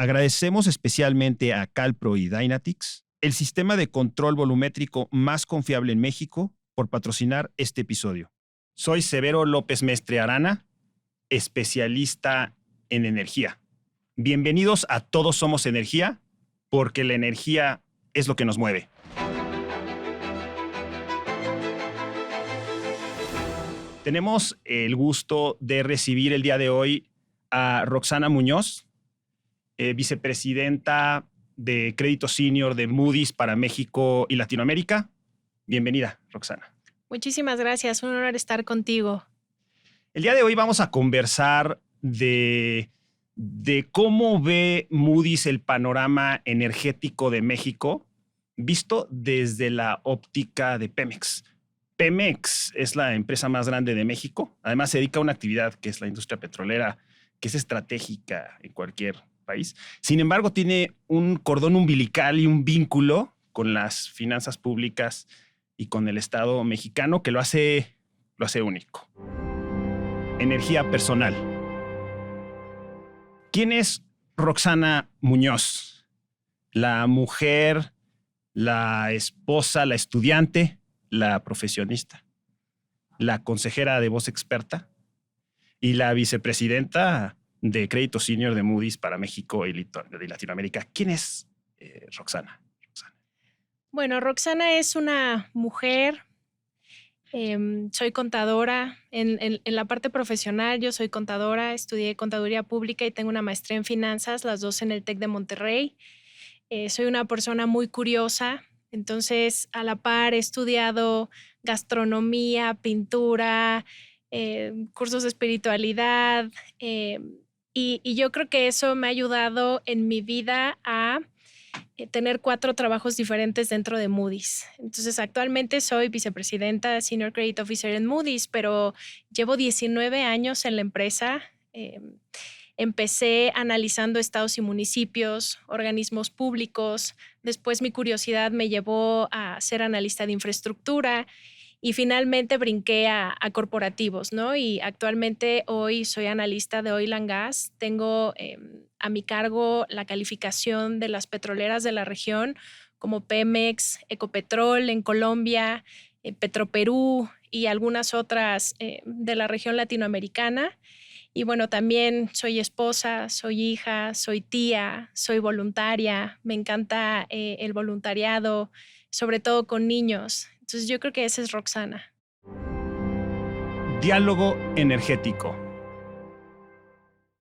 Agradecemos especialmente a Calpro y Dynatix, el sistema de control volumétrico más confiable en México, por patrocinar este episodio. Soy Severo López Mestre Arana, especialista en energía. Bienvenidos a Todos Somos Energía, porque la energía es lo que nos mueve. Tenemos el gusto de recibir el día de hoy a Roxana Muñoz, vicepresidenta de Crédito Senior de Moody's para México y Latinoamérica. Bienvenida, Roxana. Muchísimas gracias, un honor estar contigo. El día de hoy vamos a conversar de cómo ve Moody's el panorama energético de México visto desde la óptica de Pemex. Pemex es la empresa más grande de México. Además, se dedica a una actividad que es la industria petrolera, que es estratégica en cualquier país. Sin embargo, tiene un cordón umbilical y un vínculo con las finanzas públicas y con el Estado mexicano que lo hace único. Energía personal. ¿Quién es Roxana Muñoz? La mujer, la esposa, la estudiante, la profesionista, la consejera de voz experta y la vicepresidenta de Crédito Senior de Moody's para México y Latinoamérica. ¿Quién es Roxana? Bueno, Roxana es una mujer. Soy contadora. En la parte profesional yo soy contadora, estudié contaduría pública y tengo una maestría en finanzas, las dos en el TEC de Monterrey. Soy una persona muy curiosa, entonces a la par he estudiado gastronomía, pintura, cursos de espiritualidad y yo creo que eso me ha ayudado en mi vida a tener 4 trabajos diferentes dentro de Moody's. Entonces, actualmente soy vicepresidenta, Senior Credit Officer en Moody's, pero llevo 19 años en la empresa. Empecé analizando estados y municipios, organismos públicos. Después mi curiosidad me llevó a ser analista de infraestructura y finalmente brinqué a corporativos, ¿no? Y actualmente hoy soy analista de Oil and Gas. Tengo a mi cargo la calificación de las petroleras de la región como Pemex, Ecopetrol en Colombia, Petroperú y algunas otras de la región latinoamericana. Y bueno, también soy esposa, soy hija, soy tía, soy voluntaria. Me encanta el voluntariado, sobre todo con niños. Entonces yo creo que esa es Roxana. Diálogo energético.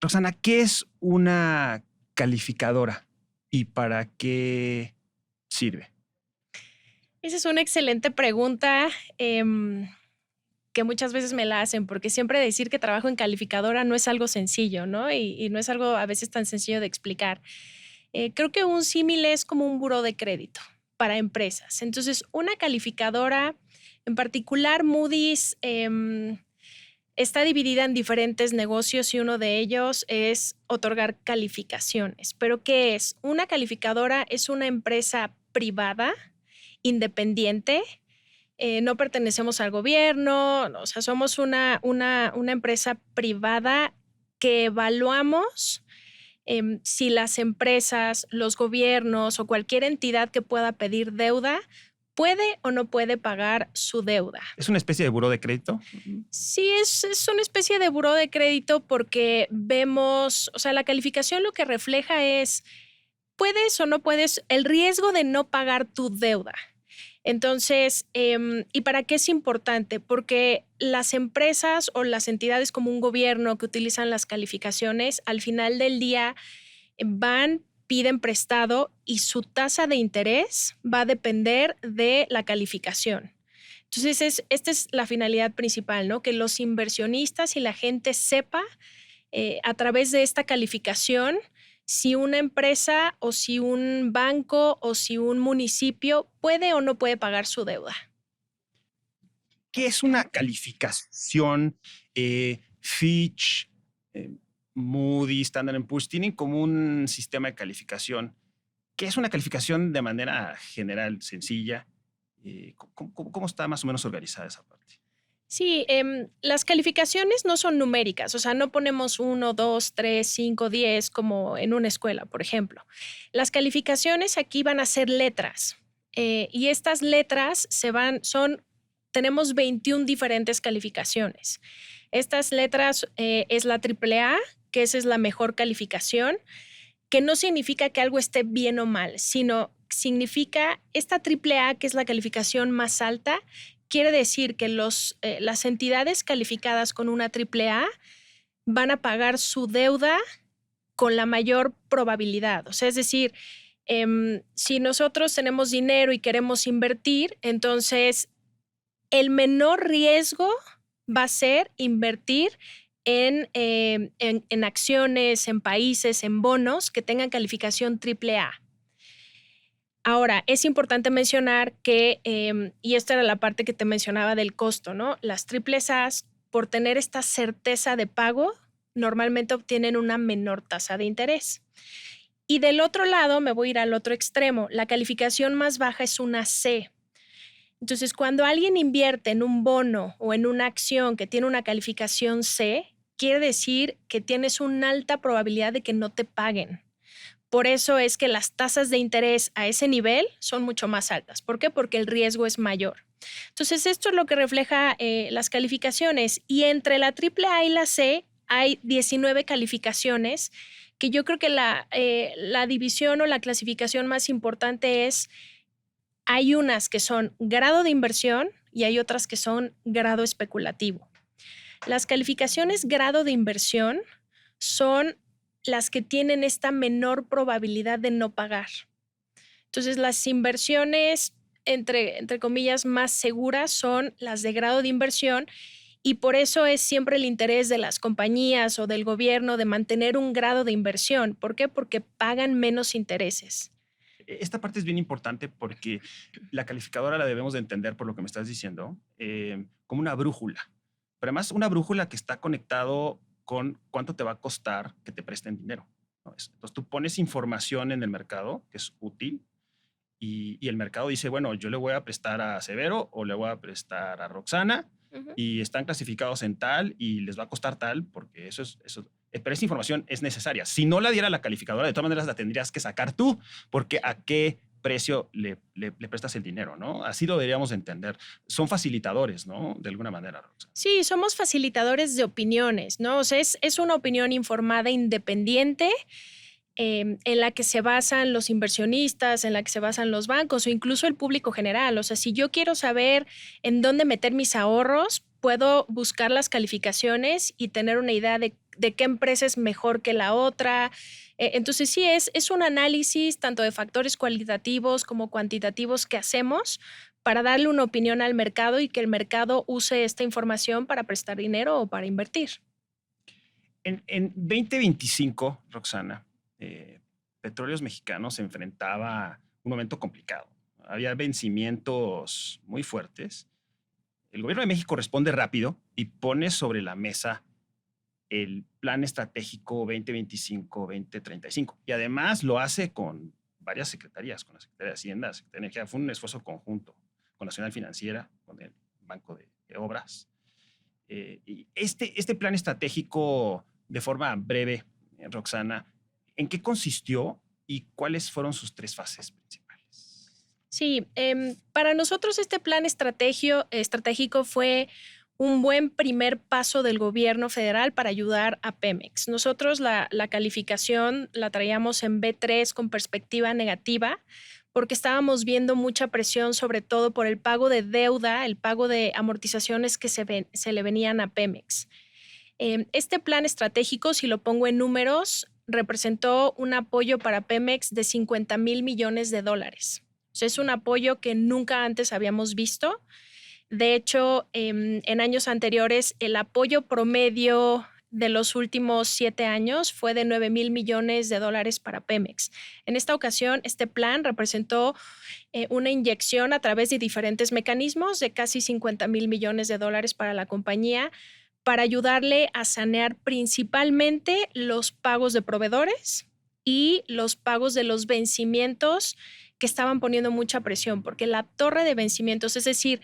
Roxana, ¿qué es una calificadora y para qué sirve? Esa es una excelente pregunta que muchas veces me la hacen, porque siempre decir que trabajo en calificadora no es algo sencillo, ¿no? Y no es algo a veces tan sencillo de explicar. Creo que un símil es como un buró de crédito para empresas. Entonces, una calificadora, en particular Moody's, está dividida en diferentes negocios y uno de ellos es otorgar calificaciones. ¿Pero qué es? Una calificadora es una empresa privada, independiente. No pertenecemos al gobierno, o sea, somos una empresa privada que evaluamos si las empresas, los gobiernos o cualquier entidad que pueda pedir deuda puede o no puede pagar su deuda. ¿Es una especie de buró de crédito? Sí, es una especie de buró de crédito porque vemos, o sea, la calificación lo que refleja es, puedes o no puedes, el riesgo de no pagar tu deuda. Entonces, ¿y para qué es importante? Porque las empresas o las entidades como un gobierno que utilizan las calificaciones, al final del día piden prestado y su tasa de interés va a depender de la calificación. Entonces, esta es la finalidad principal, ¿no? Que los inversionistas y la gente sepa a través de esta calificación si una empresa o si un banco o si un municipio puede o no puede pagar su deuda. ¿Qué es una calificación? Fitch, Moody's, Standard & Poor's tienen como un sistema de calificación. ¿Qué es una calificación de manera general, sencilla? ¿Cómo está más o menos organizada esa parte? Sí, las calificaciones no son numéricas, o sea, no ponemos 1, 2, 3, 5, 10 como en una escuela, por ejemplo. Las calificaciones aquí van a ser letras y estas letras tenemos 21 diferentes calificaciones. Estas letras es la AAA, que esa es la mejor calificación, que no significa que algo esté bien o mal, sino significa esta AAA, que es la calificación más alta, quiere decir que las entidades calificadas con una AAA van a pagar su deuda con la mayor probabilidad. O sea, es decir, si nosotros tenemos dinero y queremos invertir, entonces el menor riesgo va a ser invertir en acciones, en países, en bonos que tengan calificación AAA. Ahora, es importante mencionar que, y esta era la parte que te mencionaba del costo, ¿no? Las triples A's, por tener esta certeza de pago, normalmente obtienen una menor tasa de interés. Y del otro lado, me voy a ir al otro extremo, la calificación más baja es una C. Entonces, cuando alguien invierte en un bono o en una acción que tiene una calificación C, quiere decir que tienes una alta probabilidad de que no te paguen. Por eso es que las tasas de interés a ese nivel son mucho más altas. ¿Por qué? Porque el riesgo es mayor. Entonces, esto es lo que refleja las calificaciones. Y entre la AAA y la C hay 19 calificaciones, que yo creo que la división o la clasificación más importante es, hay unas que son grado de inversión y hay otras que son grado especulativo. Las calificaciones grado de inversión son las que tienen esta menor probabilidad de no pagar. Entonces, las inversiones, entre comillas, más seguras son las de grado de inversión y por eso es siempre el interés de las compañías o del gobierno de mantener un grado de inversión. ¿Por qué? Porque pagan menos intereses. Esta parte es bien importante porque la calificadora la debemos de entender, por lo que me estás diciendo, como una brújula. Pero además una brújula que está conectado con cuánto te va a costar que te presten dinero, ¿no? Entonces tú pones información en el mercado que es útil y el mercado dice, bueno, yo le voy a prestar a Severo o le voy a prestar a Roxana y están clasificados en tal y les va a costar tal porque eso. Pero esa información es necesaria. Si no la diera la calificadora, de todas maneras la tendrías que sacar tú, porque a qué precio le prestas el dinero, ¿no? Así lo deberíamos entender. Son facilitadores, ¿no? De alguna manera. Roxana. Sí, somos facilitadores de opiniones, ¿no? O sea, es una opinión informada independiente en la que se basan los inversionistas, en la que se basan los bancos o incluso el público general. O sea, si yo quiero saber en dónde meter mis ahorros, puedo buscar las calificaciones y tener una idea de qué empresa es mejor que la otra. Entonces, sí, es un análisis tanto de factores cualitativos como cuantitativos que hacemos para darle una opinión al mercado y que el mercado use esta información para prestar dinero o para invertir. En 2025, Roxana, Petróleos Mexicanos se enfrentaba a un momento complicado. Había vencimientos muy fuertes. El gobierno de México responde rápido y pone sobre la mesa el plan estratégico 2025-2035. Y además lo hace con varias secretarías, con la Secretaría de Hacienda, la Secretaría de Energía. Fue un esfuerzo conjunto con la Nacional Financiera, con el Banco de Obras. Y este plan estratégico, de forma breve, Roxana, ¿en qué consistió y cuáles fueron sus tres fases principales? Sí, para nosotros este plan estratégico fue un buen primer paso del gobierno federal para ayudar a Pemex. Nosotros la calificación la traíamos en B3 con perspectiva negativa porque estábamos viendo mucha presión, sobre todo por el pago de deuda, el pago de amortizaciones que se le venían a Pemex. Este plan estratégico, si lo pongo en números, representó un apoyo para Pemex de $50,000 millones. O sea, es un apoyo que nunca antes habíamos visto. De hecho, en años anteriores, el apoyo promedio de los últimos 7 años fue de $9,000 millones para Pemex. En esta ocasión, este plan representó una inyección a través de diferentes mecanismos de casi $50,000 millones para la compañía para ayudarle a sanear principalmente los pagos de proveedores y los pagos de los vencimientos que estaban poniendo mucha presión, porque la torre de vencimientos, es decir,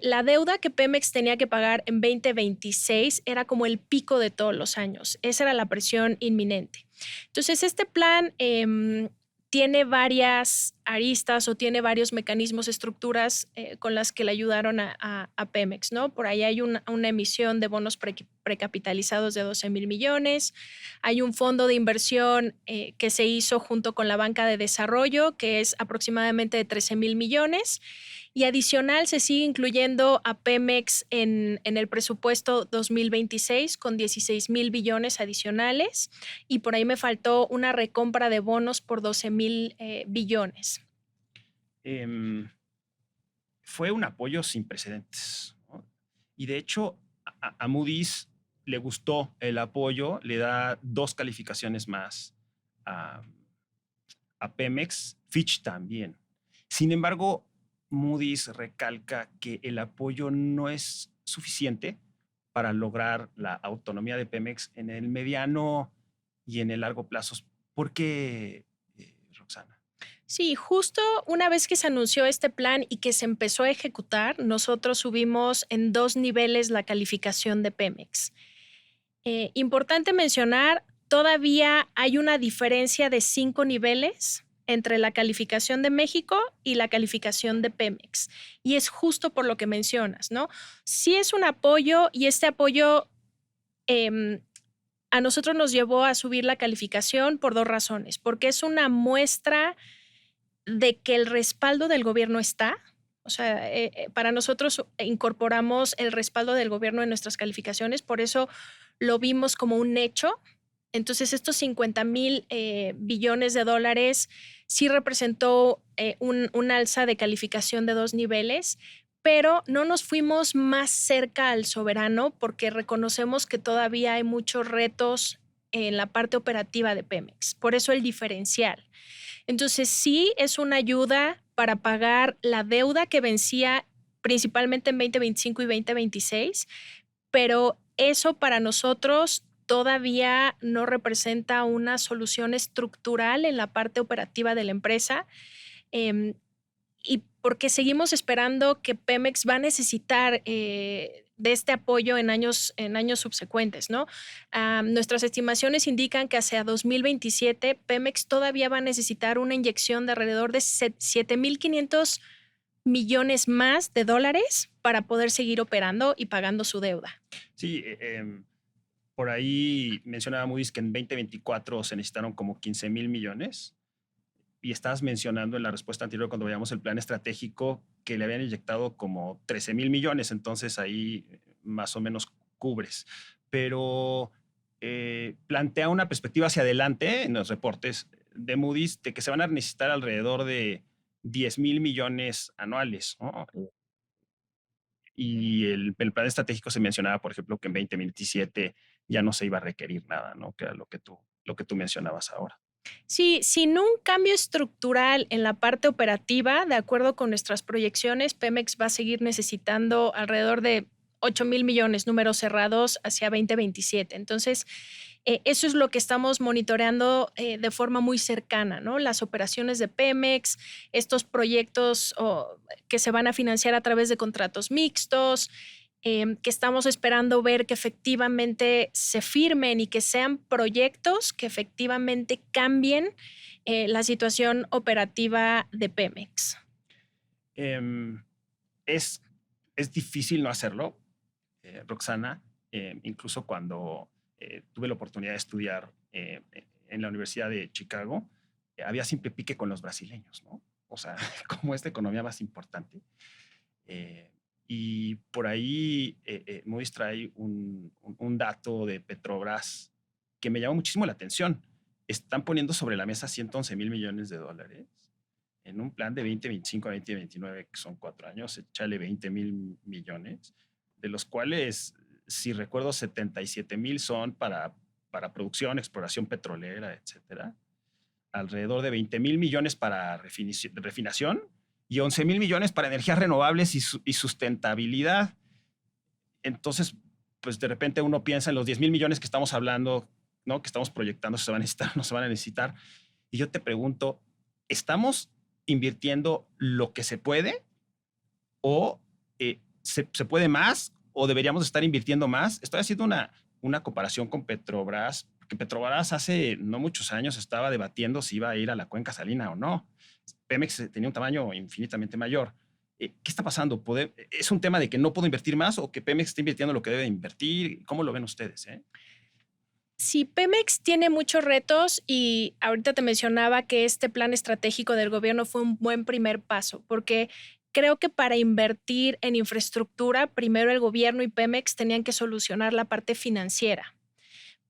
la deuda que Pemex tenía que pagar en 2026 era como el pico de todos los años. Esa era la presión inminente. Entonces, este plan tiene varias aristas o tiene varios mecanismos, estructuras con las que le ayudaron a Pemex, ¿no? Por ahí hay una emisión de bonos precapitalizados de 12,000 millones, hay un fondo de inversión que se hizo junto con la banca de desarrollo, que es aproximadamente de 13,000 millones, y adicional se sigue incluyendo a Pemex en el presupuesto 2026 con 16,000 billones adicionales, y por ahí me faltó una recompra de bonos por 12,000 billones. Fue un apoyo sin precedentes, ¿no? Y de hecho, a Moody's le gustó el apoyo, le da 2 calificaciones más a, a Pemex, Fitch también. Sin embargo, Moody's recalca que el apoyo no es suficiente para lograr la autonomía de Pemex en el mediano y en el largo plazo. ¿Por qué, Roxana? Sí, justo una vez que se anunció este plan y que se empezó a ejecutar, nosotros subimos en 2 niveles la calificación de Pemex. Importante mencionar, todavía hay una diferencia de 5 niveles entre la calificación de México y la calificación de Pemex. Y es justo por lo que mencionas, ¿no? Sí es un apoyo y este apoyo a nosotros nos llevó a subir la calificación por 2 razones. Porque es una muestra de que el respaldo del gobierno está. O sea, para nosotros incorporamos el respaldo del gobierno en nuestras calificaciones, por eso lo vimos como un hecho. Entonces, estos 50,000 billones de dólares sí representó un alza de calificación de 2 niveles, pero no nos fuimos más cerca al soberano porque reconocemos que todavía hay muchos retos en la parte operativa de Pemex. Por eso el diferencial. Entonces, sí es una ayuda para pagar la deuda que vencía principalmente en 2025 y 2026, pero eso para nosotros todavía no representa una solución estructural en la parte operativa de la empresa. Y porque seguimos esperando que Pemex va a necesitar de este apoyo en años subsecuentes, ¿no? Nuestras estimaciones indican que hacia 2027 Pemex todavía va a necesitar una inyección de alrededor de 7,500 millones más de dólares para poder seguir operando y pagando su deuda. Sí, por ahí mencionaba Moody's que en 2024 se necesitaron como 15,000 millones. Y estabas mencionando en la respuesta anterior cuando veíamos el plan estratégico que le habían inyectado como 13,000 millones, entonces ahí más o menos cubres. Pero plantea una perspectiva hacia adelante en los reportes de Moody's de que se van a necesitar alrededor de 10,000 millones anuales, ¿no? Y el plan estratégico se mencionaba, por ejemplo, que en 2027 ya no se iba a requerir nada, ¿no? Que era lo que tú mencionabas ahora. Sí, sin un cambio estructural en la parte operativa, de acuerdo con nuestras proyecciones, Pemex va a seguir necesitando alrededor de 8,000 millones, números cerrados, hacia 2027. Entonces, eso es lo que estamos monitoreando de forma muy cercana, ¿no? Las operaciones de Pemex, estos proyectos que se van a financiar a través de contratos mixtos, que estamos esperando ver que efectivamente se firmen y que sean proyectos que efectivamente cambien la situación operativa de Pemex. Em, es, es difícil no hacerlo, Roxana, incluso cuando tuve la oportunidad de estudiar en la Universidad de Chicago, había siempre pique con los brasileños, ¿no? O sea, como esta economía más importante. Y por ahí Moody's trae un dato de Petrobras que me llamó muchísimo la atención. Están poniendo sobre la mesa 111,000 millones de dólares en un plan de 2025 a 2029, que son 4 años, échale 20,000 millones, de los cuales, si recuerdo, 77,000 son para producción, exploración petrolera, etcétera. Alrededor de 20,000 millones para refinación y 11,000 millones para energías renovables y sustentabilidad. Entonces, pues de repente uno piensa en los 10,000 millones que estamos hablando, ¿no? Que estamos proyectando, se van a necesitar, no se van a necesitar. Y yo te pregunto, ¿estamos invirtiendo lo que se puede o ¿Se puede más o deberíamos estar invirtiendo más? Estoy haciendo una comparación con Petrobras, porque Petrobras hace no muchos años estaba debatiendo si iba a ir a la cuenca salina o no. Pemex tenía un tamaño infinitamente mayor. ¿Qué está pasando? ¿Es un tema de que no puedo invertir más o que Pemex está invirtiendo lo que debe invertir? ¿Cómo lo ven ustedes? Sí, Pemex tiene muchos retos y ahorita te mencionaba que este plan estratégico del gobierno fue un buen primer paso, porque creo que para invertir en infraestructura, primero el gobierno y Pemex tenían que solucionar la parte financiera.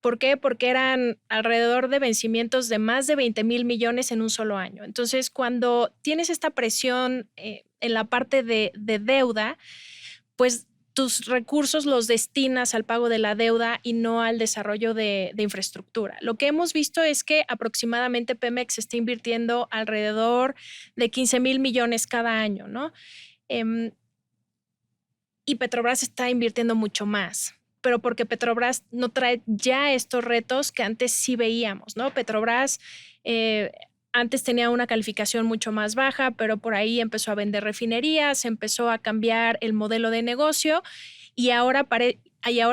¿Por qué? Porque eran alrededor de vencimientos de más de 20,000 millones en un solo año. Entonces, cuando tienes esta presión en la parte de deuda, pues tus recursos los destinas al pago de la deuda y no al desarrollo de infraestructura. Lo que hemos visto es que aproximadamente Pemex está invirtiendo alrededor de 15,000 millones cada año, ¿no? Y Petrobras está invirtiendo mucho más, pero porque Petrobras no trae ya estos retos que antes sí veíamos, ¿no? Petrobras antes tenía una calificación mucho más baja, pero por ahí empezó a vender refinerías, empezó a cambiar el modelo de negocio y ahora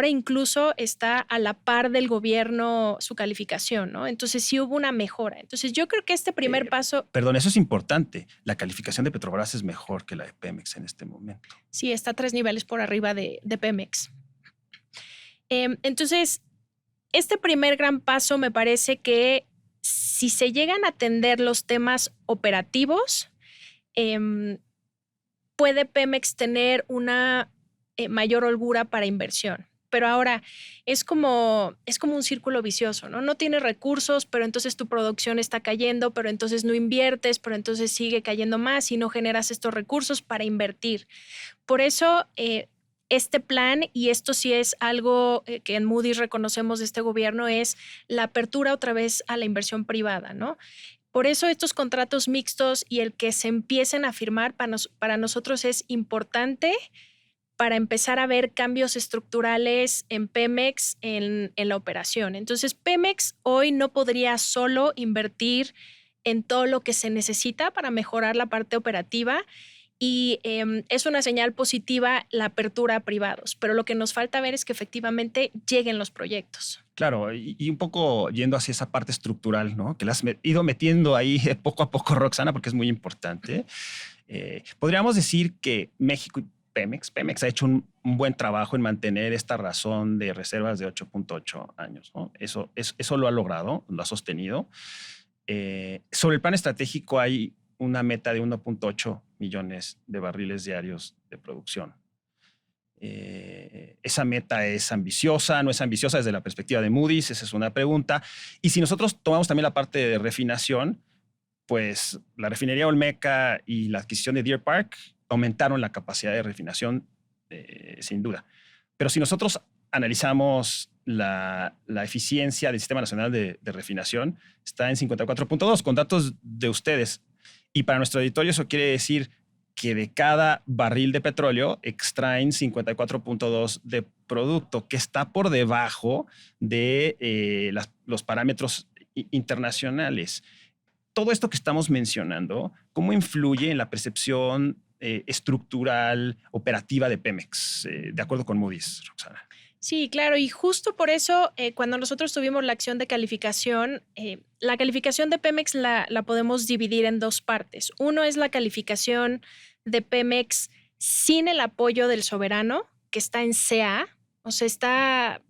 incluso está a la par del gobierno su calificación, ¿no? Entonces sí hubo una mejora. Entonces yo creo que este primer paso... Perdón, eso es importante. La calificación de Petrobras es mejor que la de Pemex en este momento. Sí, está 3 niveles por arriba de Pemex. Entonces, este primer gran paso me parece que si se llegan a atender los temas operativos, puede Pemex tener una mayor holgura para inversión. Pero ahora es como un círculo vicioso, ¿no? No tienes recursos, pero entonces tu producción está cayendo, pero entonces no inviertes, pero entonces sigue cayendo más y no generas estos recursos para invertir. Por eso, este plan, y esto sí es algo que en Moody's reconocemos de este gobierno, es la apertura otra vez a la inversión privada, ¿no? Por eso estos contratos mixtos y el que se empiecen a firmar para nosotros es importante para empezar a ver cambios estructurales en Pemex en la operación. Entonces, Pemex hoy no podría solo invertir en todo lo que se necesita para mejorar la parte operativa y es una señal positiva la apertura a privados, pero lo que nos falta ver es que efectivamente lleguen los proyectos. Claro, y un poco yendo hacia esa parte estructural, ¿no? Que la has ido metiendo ahí poco a poco, Roxana, porque es muy importante. Podríamos decir que México y Pemex ha hecho un buen trabajo en mantener esta razón de reservas de 8.8 años, ¿no? Eso lo ha logrado, lo ha sostenido. Sobre el plan estratégico hay una meta de 1.8 millones de barriles diarios de producción. Esa meta es ambiciosa, no es ambiciosa desde la perspectiva de Moody's, esa es una pregunta. Y si nosotros tomamos también la parte de refinación, pues la refinería Olmeca y la adquisición de Deer Park aumentaron la capacidad de refinación, sin duda. Pero si nosotros analizamos la eficiencia del Sistema Nacional de Refinación, está en 54.2, con datos de ustedes. Y para nuestro auditorio eso quiere decir que de cada barril de petróleo extraen 54.2 de producto, que está por debajo de los parámetros internacionales. Todo esto que estamos mencionando, ¿cómo influye en la percepción estructural, operativa de Pemex, de acuerdo con Moody's, Roxana? Sí, claro, y justo por eso cuando nosotros tuvimos la acción de calificación, la calificación de Pemex la podemos dividir en dos partes. Uno es la calificación de Pemex sin el apoyo del soberano, que está en CA, o sea, está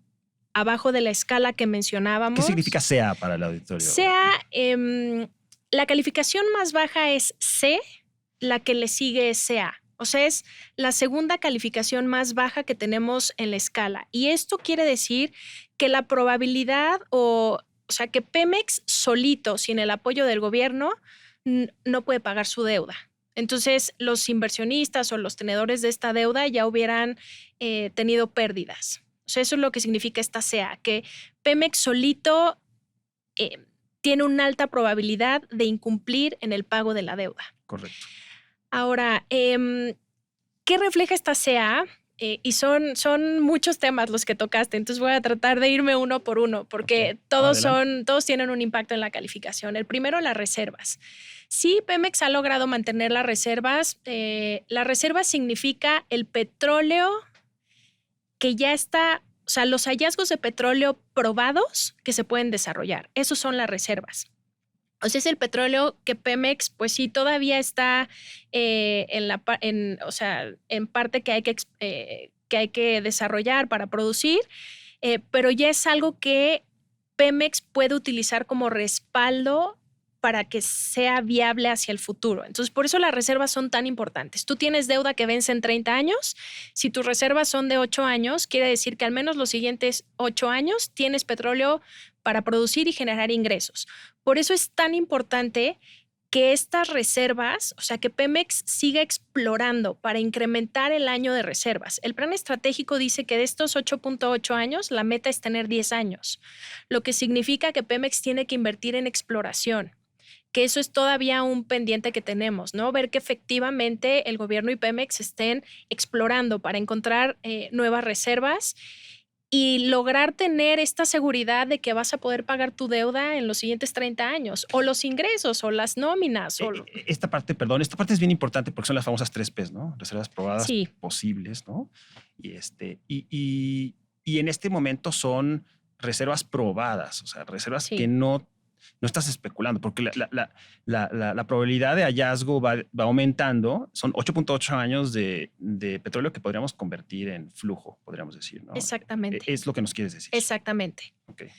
abajo de la escala que mencionábamos. ¿Qué significa CA para el auditorio? CA, la calificación más baja es C, la que le sigue es CA. O sea, es la segunda calificación más baja que tenemos en la escala. Y esto quiere decir que la probabilidad, o sea, que Pemex solito, sin el apoyo del gobierno, no puede pagar su deuda. Entonces, los inversionistas o los tenedores de esta deuda ya hubieran tenido pérdidas. O sea, eso es lo que significa esta CA, que Pemex solito tiene una alta probabilidad de incumplir en el pago de la deuda. Correcto. Ahora, ¿qué refleja esta CA? Y son muchos temas los que tocaste, entonces voy a tratar de irme uno por uno, porque todos tienen un impacto en la calificación. El primero, las reservas. Sí, Pemex ha logrado mantener las reservas. Las reservas significa el petróleo que ya está, o sea, los hallazgos de petróleo probados que se pueden desarrollar. Esos son las reservas. O sea, es el petróleo que Pemex, pues sí, todavía está en parte que hay que desarrollar para producir, pero ya es algo que Pemex puede utilizar como respaldo para que sea viable hacia el futuro. Entonces, por eso las reservas son tan importantes. Tú tienes deuda que vence en 30 años. Si tus reservas son de 8 años, quiere decir que al menos los siguientes 8 años tienes petróleo para producir y generar ingresos. Por eso es tan importante que estas reservas, o sea, que Pemex siga explorando para incrementar el año de reservas. El plan estratégico dice que de estos 8.8 años, la meta es tener 10 años, lo que significa que Pemex tiene que invertir en exploración, que eso es todavía un pendiente que tenemos, ¿no? Ver que efectivamente el gobierno y Pemex estén explorando para encontrar nuevas reservas y lograr tener esta seguridad de que vas a poder pagar tu deuda en los siguientes 30 años, o los ingresos, o las nóminas. Esta parte es bien importante porque son las famosas 3Ps, ¿no? Reservas probadas, sí, posibles, ¿no? Y en este momento son reservas probadas, o sea, reservas, sí, que no estás especulando, porque la probabilidad de hallazgo va aumentando. Son 8.8 años de petróleo que podríamos convertir en flujo, podríamos decir, ¿no? Exactamente. Es lo que nos quieres decir. Exactamente. Okay.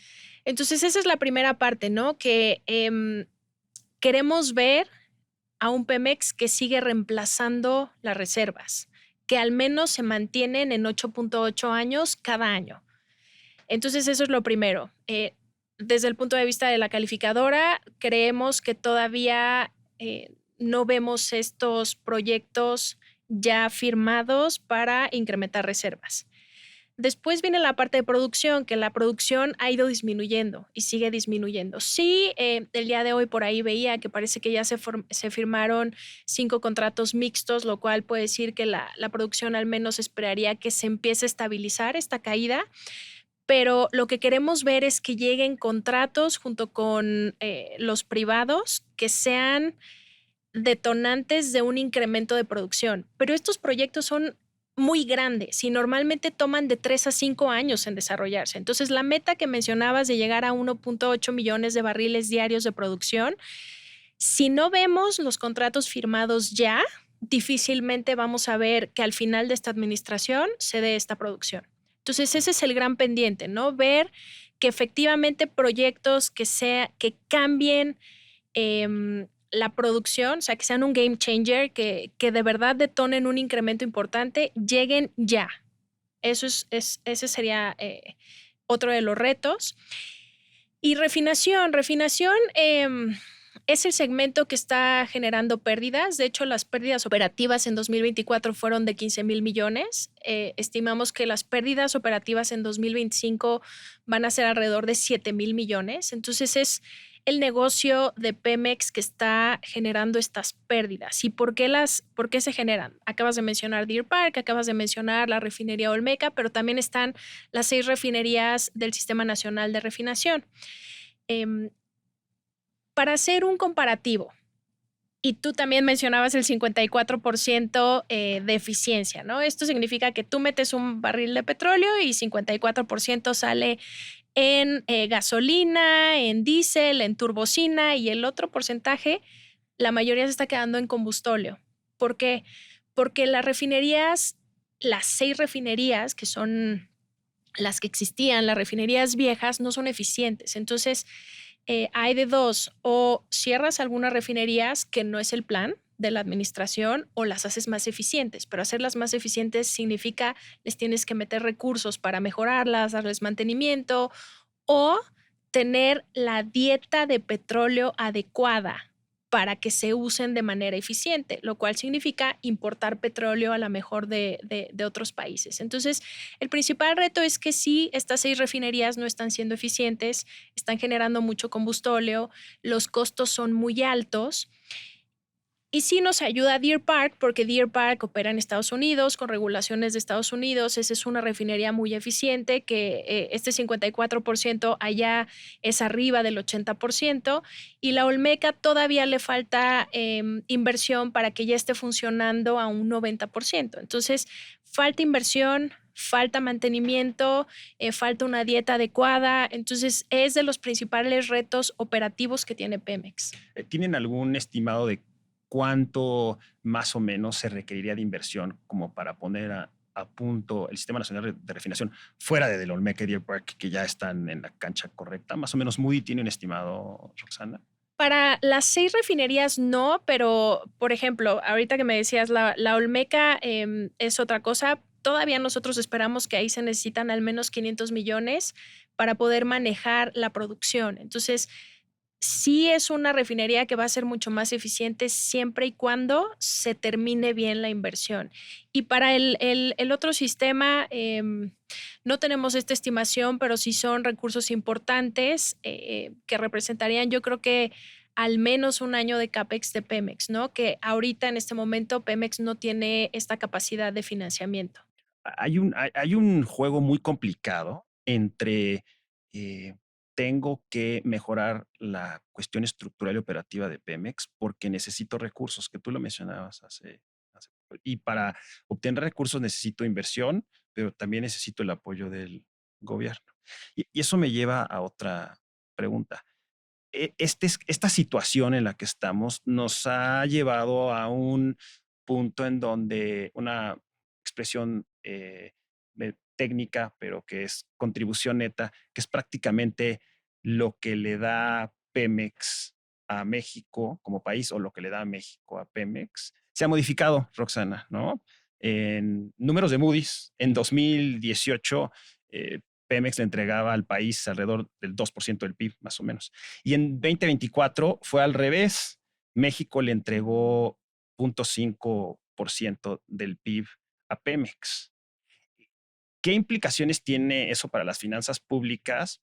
Entonces, esa es la primera parte, ¿no? Que queremos ver a un Pemex que sigue reemplazando las reservas, que al menos se mantienen en 8.8 años cada año. Entonces, eso es lo primero. Desde el punto de vista de la calificadora, creemos que todavía no vemos estos proyectos ya firmados para incrementar reservas. Después viene la parte de producción, que la producción ha ido disminuyendo y sigue disminuyendo. Sí, el día de hoy por ahí veía que parece que ya se firmaron 5 contratos mixtos, lo cual puede decir que la producción al menos esperaría que se empiece a estabilizar esta caída. Pero lo que queremos ver es que lleguen contratos junto con los privados que sean detonantes de un incremento de producción. Pero estos proyectos son muy grandes y normalmente toman de 3 a 5 años en desarrollarse. Entonces, la meta que mencionabas de llegar a 1.8 millones de barriles diarios de producción, si no vemos los contratos firmados ya, difícilmente vamos a ver que al final de esta administración se dé esta producción. Entonces, ese es el gran pendiente, ¿no? Ver que efectivamente proyectos que cambien la producción, o sea, que sean un game changer, que de verdad detonen un incremento importante, lleguen ya. Ese sería otro de los retos. Y refinación es el segmento que está generando pérdidas. De hecho, las pérdidas operativas en 2024 fueron de 15,000 millones. Estimamos que las pérdidas operativas en 2025 van a ser alrededor de 7,000 millones. Entonces, es el negocio de Pemex que está generando estas pérdidas. ¿Y por qué se generan? Acabas de mencionar Deer Park, acabas de mencionar la refinería Olmeca, pero también están las 6 refinerías del Sistema Nacional de Refinación. Para hacer un comparativo, y tú también mencionabas el 54% de eficiencia, ¿no? Esto significa que tú metes un barril de petróleo y 54% sale en gasolina, en diésel, en turbocina, y el otro porcentaje, la mayoría se está quedando en combustóleo. ¿Por qué? Porque las 6 refinerías, que son las que existían, las refinerías viejas, no son eficientes. Entonces, hay de dos: o cierras algunas refinerías, que no es el plan de la administración, o las haces más eficientes. Pero hacerlas más eficientes significa les tienes que meter recursos para mejorarlas, darles mantenimiento, o tener la dieta de petróleo adecuada para que se usen de manera eficiente, lo cual significa importar petróleo a lo mejor de otros países. Entonces, el principal reto es que sí, estas 6 refinerías no están siendo eficientes, están generando mucho combustóleo, los costos son muy altos. Y sí nos ayuda Deer Park, porque Deer Park opera en Estados Unidos, con regulaciones de Estados Unidos. Esa es una refinería muy eficiente, que este 54% allá es arriba del 80%. Y la Olmeca todavía le falta inversión para que ya esté funcionando a un 90%. Entonces, falta inversión, falta mantenimiento, falta una dieta adecuada. Entonces, es de los principales retos operativos que tiene Pemex. ¿Tienen algún estimado de cuánto más o menos se requeriría de inversión como para poner a punto el Sistema Nacional de Refinación fuera de Del Olmeca y Deer Park, que ya están en la cancha correcta? Más o menos Moody tiene un estimado, Roxana. Para las 6 refinerías no, pero por ejemplo, ahorita que me decías, la Olmeca es otra cosa. Todavía nosotros esperamos que ahí se necesitan al menos 500 millones para poder manejar la producción. Entonces, sí es una refinería que va a ser mucho más eficiente siempre y cuando se termine bien la inversión. Y para el otro sistema, no tenemos esta estimación, pero sí son recursos importantes que representarían, yo creo que al menos un año de CAPEX de Pemex, ¿no? Que ahorita en este momento Pemex no tiene esta capacidad de financiamiento. Hay un juego muy complicado entre eh, tengo que mejorar la cuestión estructural y operativa de Pemex porque necesito recursos, que tú lo mencionabas hace poco. Y para obtener recursos necesito inversión, pero también necesito el apoyo del gobierno. Y eso me lleva a otra pregunta. Esta situación en la que estamos nos ha llevado a un punto en donde una expresión técnica, pero que es contribución neta, que es prácticamente lo que le da Pemex a México como país o lo que le da a México a Pemex, se ha modificado, Roxana, ¿no? En números de Moody's, en 2018, Pemex le entregaba al país alrededor del 2% del PIB, más o menos. Y en 2024 fue al revés. México le entregó 0.5% del PIB a Pemex. ¿Qué implicaciones tiene eso para las finanzas públicas?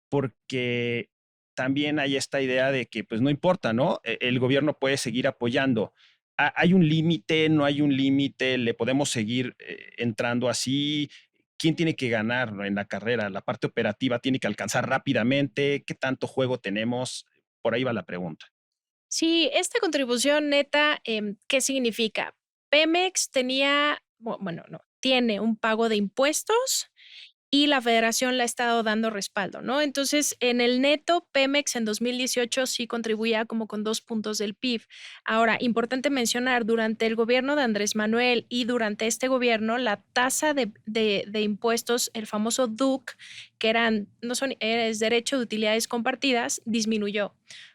Porque también hay esta idea de que, pues no importa, ¿no? El gobierno puede seguir apoyando. ¿Hay un límite? ¿No hay un límite? ¿Le podemos seguir entrando así? ¿Quién tiene que ganar, ¿no?, en la carrera? ¿La parte operativa tiene que alcanzar rápidamente? ¿Qué tanto juego tenemos? Por ahí va la pregunta. Sí, esta contribución neta, ¿qué significa? Pemex tenía, bueno, no, tiene un pago de impuestos y la federación le ha estado dando respaldo, ¿no? Entonces, en el neto, Pemex en 2018 sí contribuía como con 2 puntos del PIB. Ahora, importante mencionar, durante el gobierno de Andrés Manuel y durante este gobierno, la tasa de impuestos, el famoso DUC, que no son, es derecho de utilidades compartidas, disminuyó.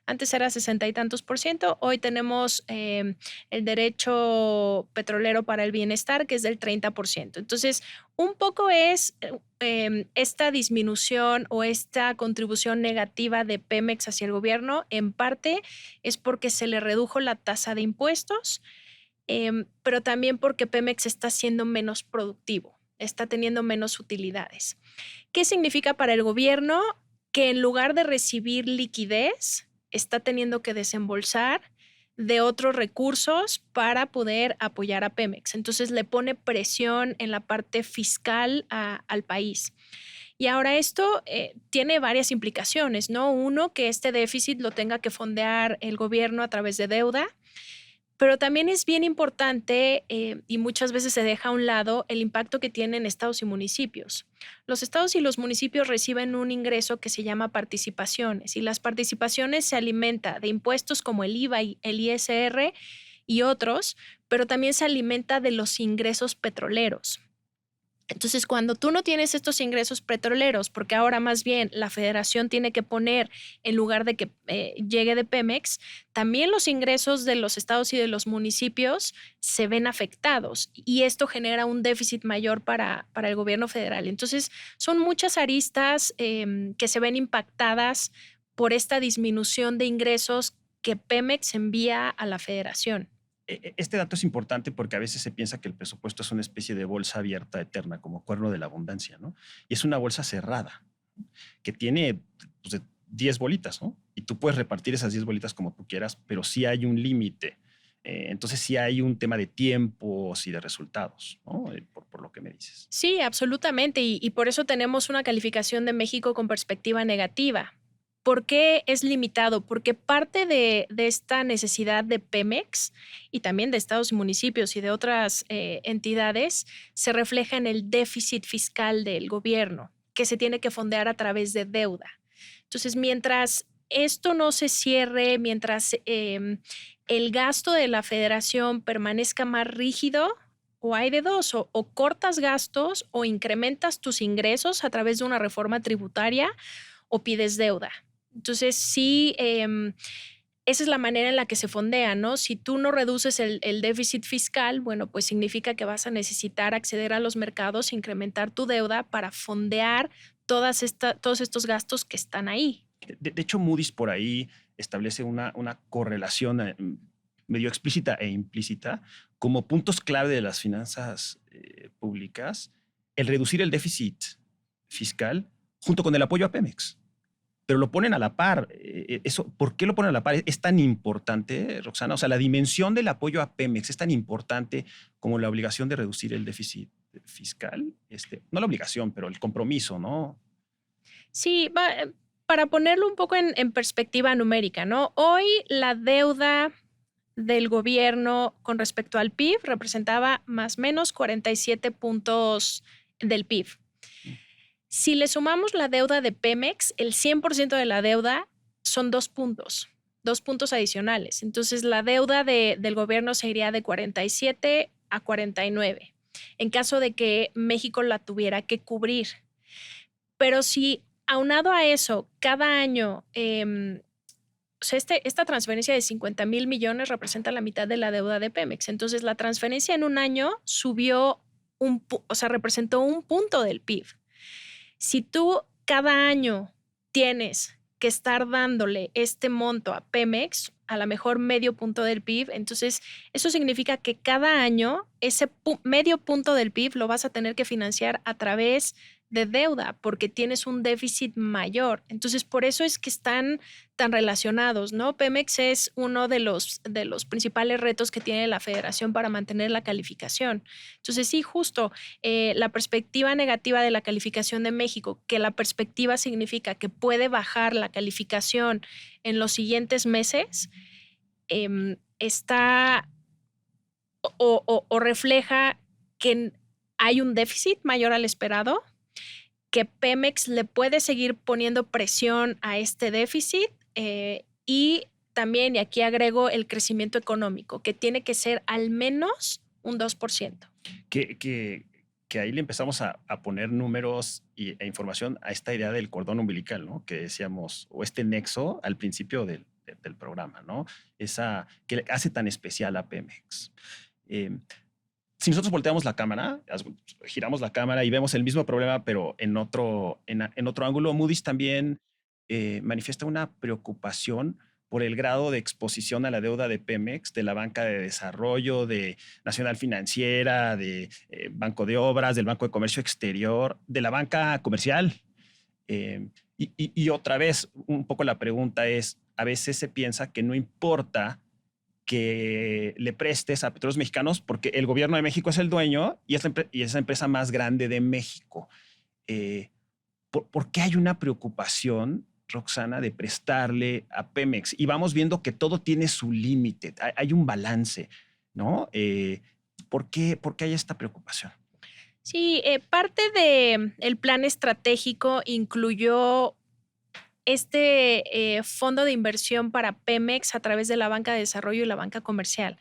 Antes era 60 y tantos por ciento, hoy tenemos el derecho petrolero para el bienestar, que es del 30%. Entonces, un poco es esta disminución o esta contribución negativa de Pemex hacia el gobierno, en parte es porque se le redujo la tasa de impuestos, pero también porque Pemex está siendo menos productivo, está teniendo menos utilidades. ¿Qué significa para el gobierno? Que en lugar de recibir liquidez, está teniendo que desembolsar de otros recursos para poder apoyar a Pemex. Entonces le pone presión en la parte fiscal al país. Y ahora esto tiene varias implicaciones, ¿no? Uno, que este déficit lo tenga que fondear el gobierno a través de deuda, pero también es bien importante y muchas veces se deja a un lado el impacto que tienen estados y municipios. Los estados y los municipios reciben un ingreso que se llama participaciones y las participaciones se alimenta de impuestos como el IVA y el ISR y otros, pero también se alimenta de los ingresos petroleros. Entonces, cuando tú no tienes estos ingresos petroleros, porque ahora más bien la federación tiene que poner en lugar de que llegue de Pemex, también los ingresos de los estados y de los municipios se ven afectados y esto genera un déficit mayor para el gobierno federal. Entonces, son muchas aristas que se ven impactadas por esta disminución de ingresos que Pemex envía a la federación. Este dato es importante porque a veces se piensa que el presupuesto es una especie de bolsa abierta eterna, como cuerno de la abundancia, ¿no? Y es una bolsa cerrada, que tiene, pues, 10 bolitas, ¿no? Y tú puedes repartir esas 10 bolitas como tú quieras, pero sí hay un límite Entonces sí hay un tema de tiempos y de resultados, ¿no? Por lo que me dices. Sí, absolutamente. Y por eso tenemos una calificación de México con perspectiva negativa. ¿Por qué es limitado? Porque parte de esta necesidad de Pemex y también de estados y municipios y de otras entidades se refleja en el déficit fiscal del gobierno, que se tiene que fondear a través de deuda. Entonces, mientras esto no se cierre, mientras el gasto de la federación permanezca más rígido, o hay de dos, o cortas gastos o incrementas tus ingresos a través de una reforma tributaria o pides deuda. Entonces, sí, esa es la manera en la que se fondea, ¿no? Si tú no reduces el déficit fiscal, bueno, pues significa que vas a necesitar acceder a los mercados, incrementar tu deuda para fondear todos estos gastos que están ahí. De hecho, Moody's por ahí establece una correlación medio explícita e implícita como puntos clave de las finanzas públicas, el reducir el déficit fiscal junto con el apoyo a Pemex. Pero lo ponen a la par. ¿Por qué lo ponen a la par? ¿Es tan importante, Roxana? O sea, la dimensión del apoyo a Pemex es tan importante como la obligación de reducir el déficit fiscal. No la obligación, pero el compromiso, ¿no? Sí, para ponerlo un poco en perspectiva numérica, ¿no? Hoy la deuda del gobierno con respecto al PIB representaba más o menos 47 puntos del PIB. Si le sumamos la deuda de Pemex, el 100% de la deuda son 2 puntos adicionales. Entonces, la deuda del gobierno se iría de 47 a 49, en caso de que México la tuviera que cubrir. Pero si aunado a eso, cada año, o sea, esta transferencia de 50,000 millones representa la mitad de la deuda de Pemex. Entonces, la transferencia en un año subió, representó 1 punto del PIB. Si tú cada año tienes que estar dándole este monto a Pemex, a lo mejor medio punto del PIB, entonces eso significa que cada año ese medio punto del PIB lo vas a tener que financiar a través de deuda porque tienes un déficit mayor. Entonces, por eso es que están tan relacionados, ¿no? Pemex es uno de los principales retos que tiene la federación para mantener la calificación. Entonces, sí, justo la perspectiva negativa de la calificación de México, que la perspectiva significa que puede bajar la calificación en los siguientes meses, está o refleja que hay un déficit mayor al esperado, que Pemex le puede seguir poniendo presión a este déficit y también, y aquí agrego el crecimiento económico, que tiene que ser al menos un 2%. Que ahí le empezamos a poner números e información a esta idea del cordón umbilical, ¿no? Que decíamos, o este nexo al principio del programa, ¿no? Esa que hace tan especial a Pemex. Si nosotros volteamos la cámara, giramos la cámara y vemos el mismo problema, pero en otro ángulo, Moody's también manifiesta una preocupación por el grado de exposición a la deuda de Pemex, de la banca de desarrollo, de Nacional Financiera, de Banco de Obras, del Banco de Comercio Exterior, de la banca comercial. Y otra vez, un poco la pregunta es, a veces se piensa que no importa que le prestes a Petróleos Mexicanos porque el gobierno de México es el dueño y es la empresa más grande de México. ¿Por qué hay una preocupación, Roxana, de prestarle a Pemex? Y vamos viendo que todo tiene su límite, hay un balance, ¿no? ¿Por qué hay esta preocupación? Sí, parte del plan estratégico incluyó este fondo de inversión para Pemex a través de la banca de desarrollo y la banca comercial.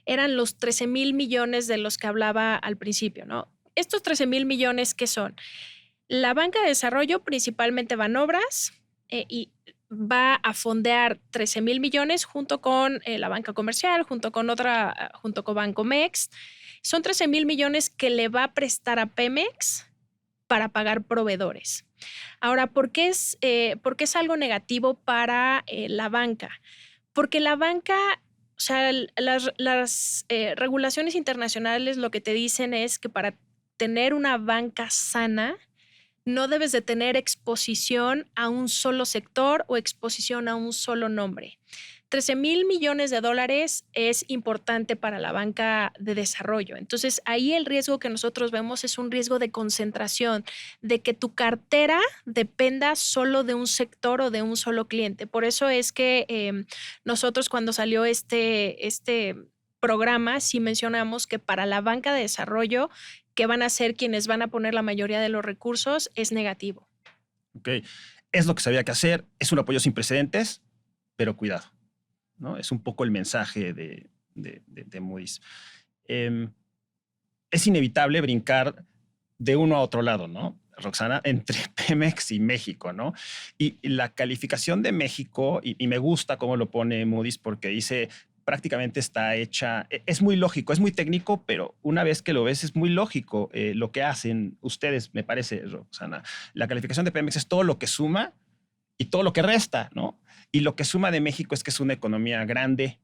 Eran los 13,000 millones de los que hablaba al principio, ¿no? Estos 13,000 millones, ¿qué son? La banca de desarrollo principalmente Banobras y va a fondear 13,000 millones junto con la banca comercial, junto con Bancomex. Son 13,000 millones que le va a prestar a Pemex para pagar proveedores. Ahora, ¿por qué es algo negativo para la banca? Porque la banca, o sea, las regulaciones internacionales lo que te dicen es que para tener una banca sana, no debes de tener exposición a un solo sector o exposición a un solo nombre. 13,000 millones de dólares es importante para la banca de desarrollo. Entonces, ahí el riesgo que nosotros vemos es un riesgo de concentración, de que tu cartera dependa solo de un sector o de un solo cliente. Por eso es que nosotros cuando salió este programa, sí mencionamos que para la banca de desarrollo, que van a ser quienes van a poner la mayoría de los recursos, es negativo. Ok, es lo que se había que hacer, es un apoyo sin precedentes, pero cuidado, ¿no? Es un poco el mensaje de Moody's. Es inevitable brincar de uno a otro lado, ¿no, Roxana? Entre Pemex y México, ¿no? Y la calificación de México, y me gusta cómo lo pone Moody's porque dice prácticamente está hecha, es muy lógico, es muy técnico, pero una vez que lo ves es muy lógico lo que hacen ustedes, me parece, Roxana. La calificación de Pemex es todo lo que suma y todo lo que resta, ¿no? Y lo que suma de México es que es una economía grande,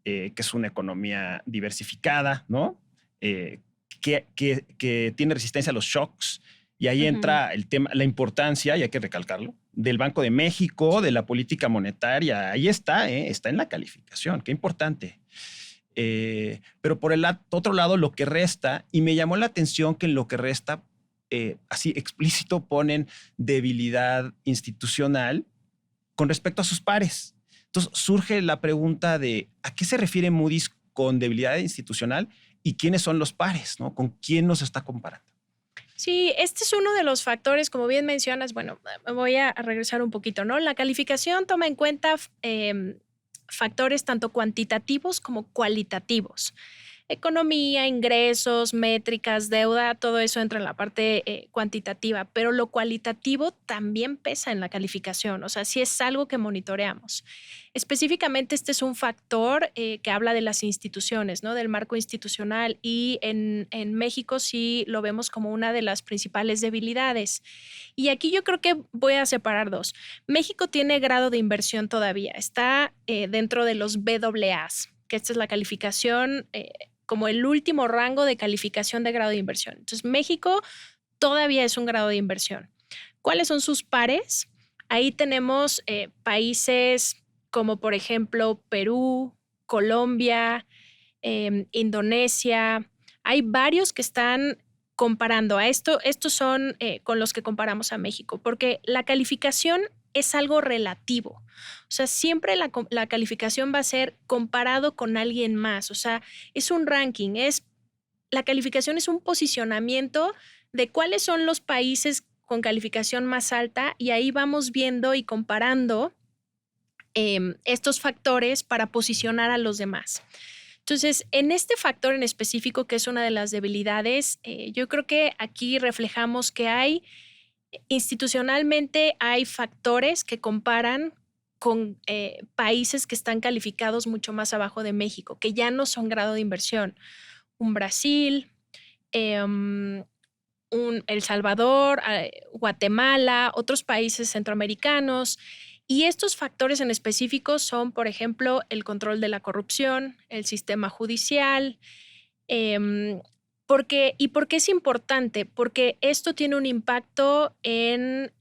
que es una economía diversificada, ¿no? Que tiene resistencia a los shocks. Y ahí entra el tema, la importancia, y hay que recalcarlo, del Banco de México, de la política monetaria. Ahí está, está en la calificación. Qué importante. Pero por el otro lado, lo que resta, y me llamó la atención que en lo que resta, así explícito ponen debilidad institucional con respecto a sus pares. Entonces surge la pregunta de ¿a qué se refiere Moody's con debilidad institucional y quiénes son los pares, ¿no? ¿Con quién nos está comparando? Sí, este es uno de los factores, como bien mencionas, bueno, voy a regresar un poquito, ¿no? La calificación toma en cuenta factores tanto cuantitativos como cualitativos. Economía, ingresos, métricas, deuda, todo eso entra en la parte cuantitativa, pero lo cualitativo también pesa en la calificación, o sea, sí es algo que monitoreamos. Específicamente este es un factor que habla de las instituciones, ¿no? Del marco institucional y en México sí lo vemos como una de las principales debilidades. Y aquí yo creo que voy a separar dos. México tiene grado de inversión todavía, está dentro de los BAAs, que esta es la calificación como el último rango de calificación de grado de inversión. Entonces, México todavía es un grado de inversión. ¿Cuáles son sus pares? Ahí tenemos países como, por ejemplo, Perú, Colombia, Indonesia. Hay varios que están comparando a esto. Estos son con los que comparamos a México, porque la calificación es algo relativo. O sea, siempre la calificación va a ser comparado con alguien más. O sea, es un ranking, la calificación es un posicionamiento de cuáles son los países con calificación más alta y ahí vamos viendo y comparando estos factores para posicionar a los demás. Entonces, en este factor en específico, que es una de las debilidades, yo creo que aquí reflejamos que institucionalmente hay factores que comparan con países que están calificados mucho más abajo de México, que ya no son grado de inversión. Un Brasil, El Salvador, Guatemala, otros países centroamericanos. Y estos factores en específico son, por ejemplo, el control de la corrupción, el sistema judicial. ¿Por qué es importante? Porque esto tiene un impacto en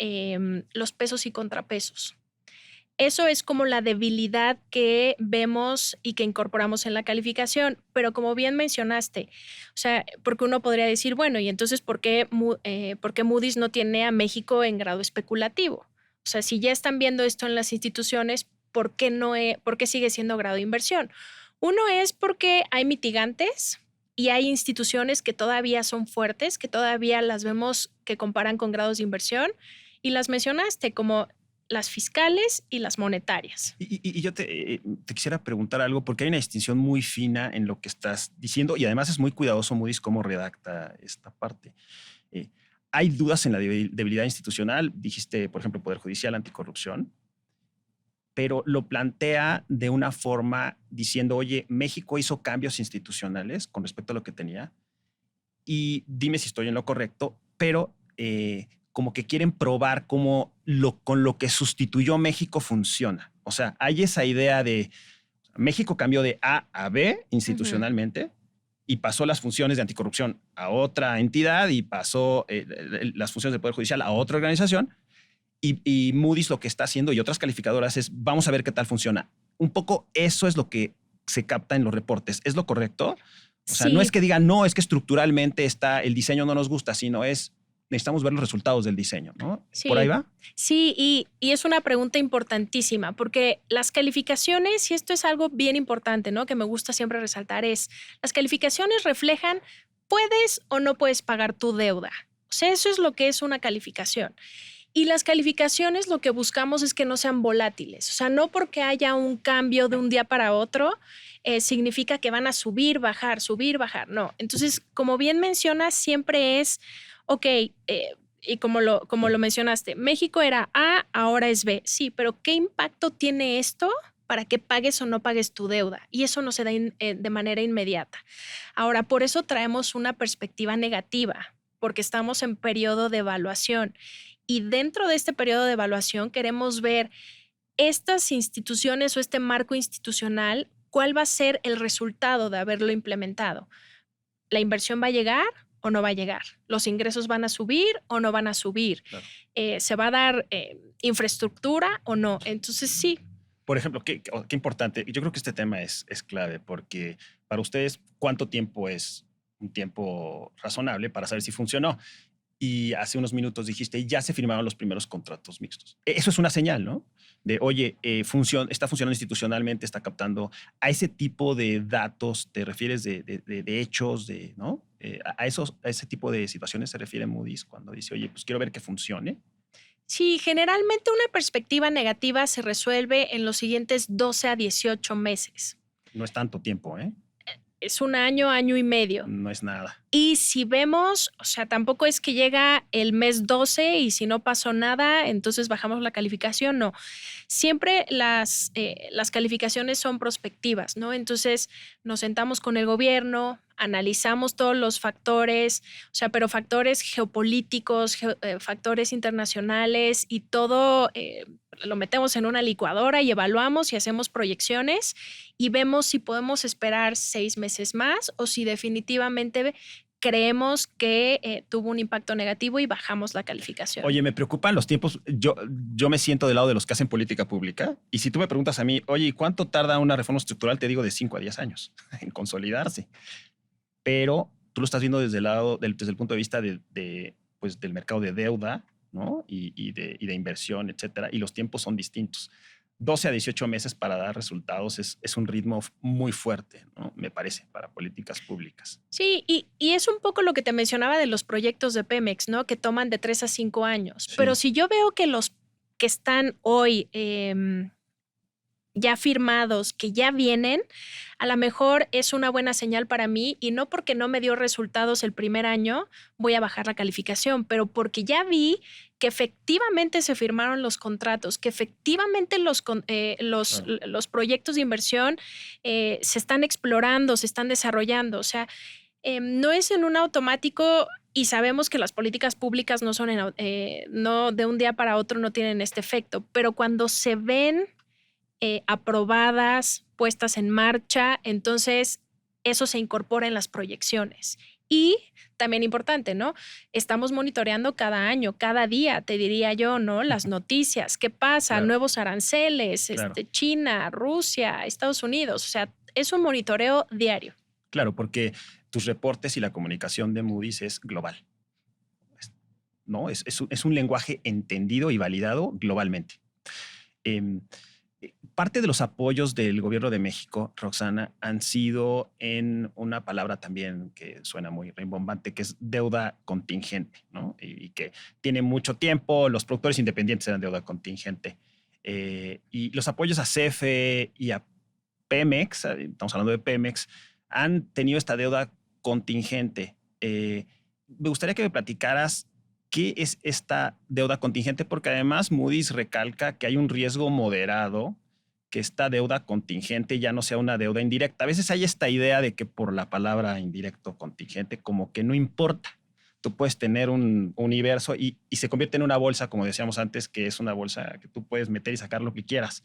los pesos y contrapesos. Eso es como la debilidad que vemos y que incorporamos en la calificación, pero como bien mencionaste, o sea, porque uno podría decir, bueno, y entonces, ¿por qué Moody's no tiene a México en grado especulativo? O sea, si ya están viendo esto en las instituciones, ¿por qué sigue siendo grado de inversión? Uno es porque hay mitigantes y hay instituciones que todavía son fuertes, que todavía las vemos que comparan con grados de inversión, y las mencionaste como las fiscales y las monetarias. Y yo te quisiera preguntar algo, porque hay una distinción muy fina en lo que estás diciendo y además es muy cuidadoso Moody's cómo redacta esta parte. Hay dudas en la debilidad institucional, dijiste, por ejemplo, Poder Judicial, anticorrupción, pero lo plantea de una forma diciendo, oye, México hizo cambios institucionales con respecto a lo que tenía y dime si estoy en lo correcto, pero como que quieren probar cómo con lo que sustituyó México funciona. O sea, hay esa idea de México cambió de A a B institucionalmente y pasó las funciones de anticorrupción a otra entidad y pasó las funciones del Poder Judicial a otra organización. Y Moody's lo que está haciendo y otras calificadoras es vamos a ver qué tal funciona un poco eso es lo que se capta en los reportes. ¿Es lo correcto? O sea, Sí. no es que digan, no, es que estructuralmente el diseño no nos gusta, sino necesitamos ver los resultados del diseño, ¿no? Sí. ¿Por ahí va? Sí, y es una pregunta importantísima, porque las calificaciones, y esto es algo bien importante, ¿no? Que me gusta siempre resaltar, las calificaciones reflejan, puedes o no puedes pagar tu deuda. O sea, eso es lo que es una calificación. Y las calificaciones lo que buscamos es que no sean volátiles. O sea, no porque haya un cambio de un día para otro, significa que van a subir, bajar, subir, bajar. No. Entonces, como bien mencionas, siempre es, ok, y como lo mencionaste, México era A, ahora es B. Sí, pero ¿qué impacto tiene esto para que pagues o no pagues tu deuda? Y eso no se da de manera inmediata. Ahora, por eso traemos una perspectiva negativa, porque estamos en periodo de evaluación. Y dentro de este periodo de evaluación queremos ver estas instituciones o este marco institucional, cuál va a ser el resultado de haberlo implementado. ¿La inversión va a llegar o no va a llegar? ¿Los ingresos van a subir o no van a subir? Claro. ¿Se va a dar infraestructura o no? Entonces, sí. Por ejemplo, qué importante. Yo creo que este tema es clave porque para ustedes, ¿cuánto tiempo es un tiempo razonable para saber si funcionó? Y hace unos minutos dijiste, ya se firmaron los primeros contratos mixtos. Eso es una señal, ¿no? De, oye, está funcionando institucionalmente, está captando. A ese tipo de datos te refieres de hechos, ¿no? A ese tipo de situaciones se refiere Moody's cuando dice, oye, pues quiero ver que funcione. Sí, generalmente una perspectiva negativa se resuelve en los siguientes 12 a 18 meses. No es tanto tiempo, ¿eh? Es un año, año y medio. No es nada. Y si vemos, o sea, tampoco es que llega el mes 12 y si no pasó nada, entonces bajamos la calificación, no. Siempre las calificaciones son prospectivas, ¿no? Entonces nos sentamos con el gobierno, analizamos todos los factores, o sea, pero factores geopolíticos, factores internacionales y todo lo metemos en una licuadora y evaluamos y hacemos proyecciones y vemos si podemos esperar 6 meses más o si definitivamente creemos que tuvo un impacto negativo y bajamos la calificación. Oye, me preocupan los tiempos. Yo me siento del lado de los que hacen política pública y si tú me preguntas a mí, oye, ¿cuánto tarda una reforma estructural? Te digo de 5 a 10 años en consolidarse. Pero tú lo estás viendo desde el punto de vista pues, del mercado de deuda, ¿no? y de inversión, etcétera, y los tiempos son distintos. 12 a 18 meses para dar resultados es un ritmo muy fuerte, ¿no? Me parece, para políticas públicas. Sí, y es un poco lo que te mencionaba de los proyectos de Pemex, ¿no? Que toman de 3 a 5 años. Sí. Pero si yo veo que los que están hoy ya firmados, que ya vienen, a lo mejor es una buena señal para mí y no porque no me dio resultados el primer año voy a bajar la calificación, pero porque ya vi que efectivamente se firmaron los contratos, que efectivamente los proyectos de inversión se están explorando, se están desarrollando. O sea, no es en un automático y sabemos que las políticas públicas no son no de un día para otro no tienen este efecto, pero cuando se ven aprobadas, puestas en marcha, entonces eso se incorpora en las proyecciones. Y también importante, ¿no? Estamos monitoreando cada año, cada día, te diría yo, ¿no? Las noticias, ¿qué pasa? Claro. Nuevos aranceles, claro. China, Rusia, Estados Unidos, o sea, es un monitoreo diario. Claro, porque tus reportes y la comunicación de Moody's es global, ¿no? Es un lenguaje entendido y validado globalmente. Parte de los apoyos del gobierno de México, Roxana, han sido en una palabra también que suena muy rimbombante, que es deuda contingente, ¿no? Y que tiene mucho tiempo, los productores independientes eran deuda contingente. Y los apoyos a CFE y a Pemex, estamos hablando de Pemex, han tenido esta deuda contingente. Me gustaría que me platicaras qué es esta deuda contingente, porque además Moody's recalca que hay un riesgo moderado que esta deuda contingente ya no sea una deuda indirecta. A veces hay esta idea de que por la palabra indirecto contingente como que no importa. Tú puedes tener un universo y se convierte en una bolsa, como decíamos antes, que es una bolsa que tú puedes meter y sacar lo que quieras.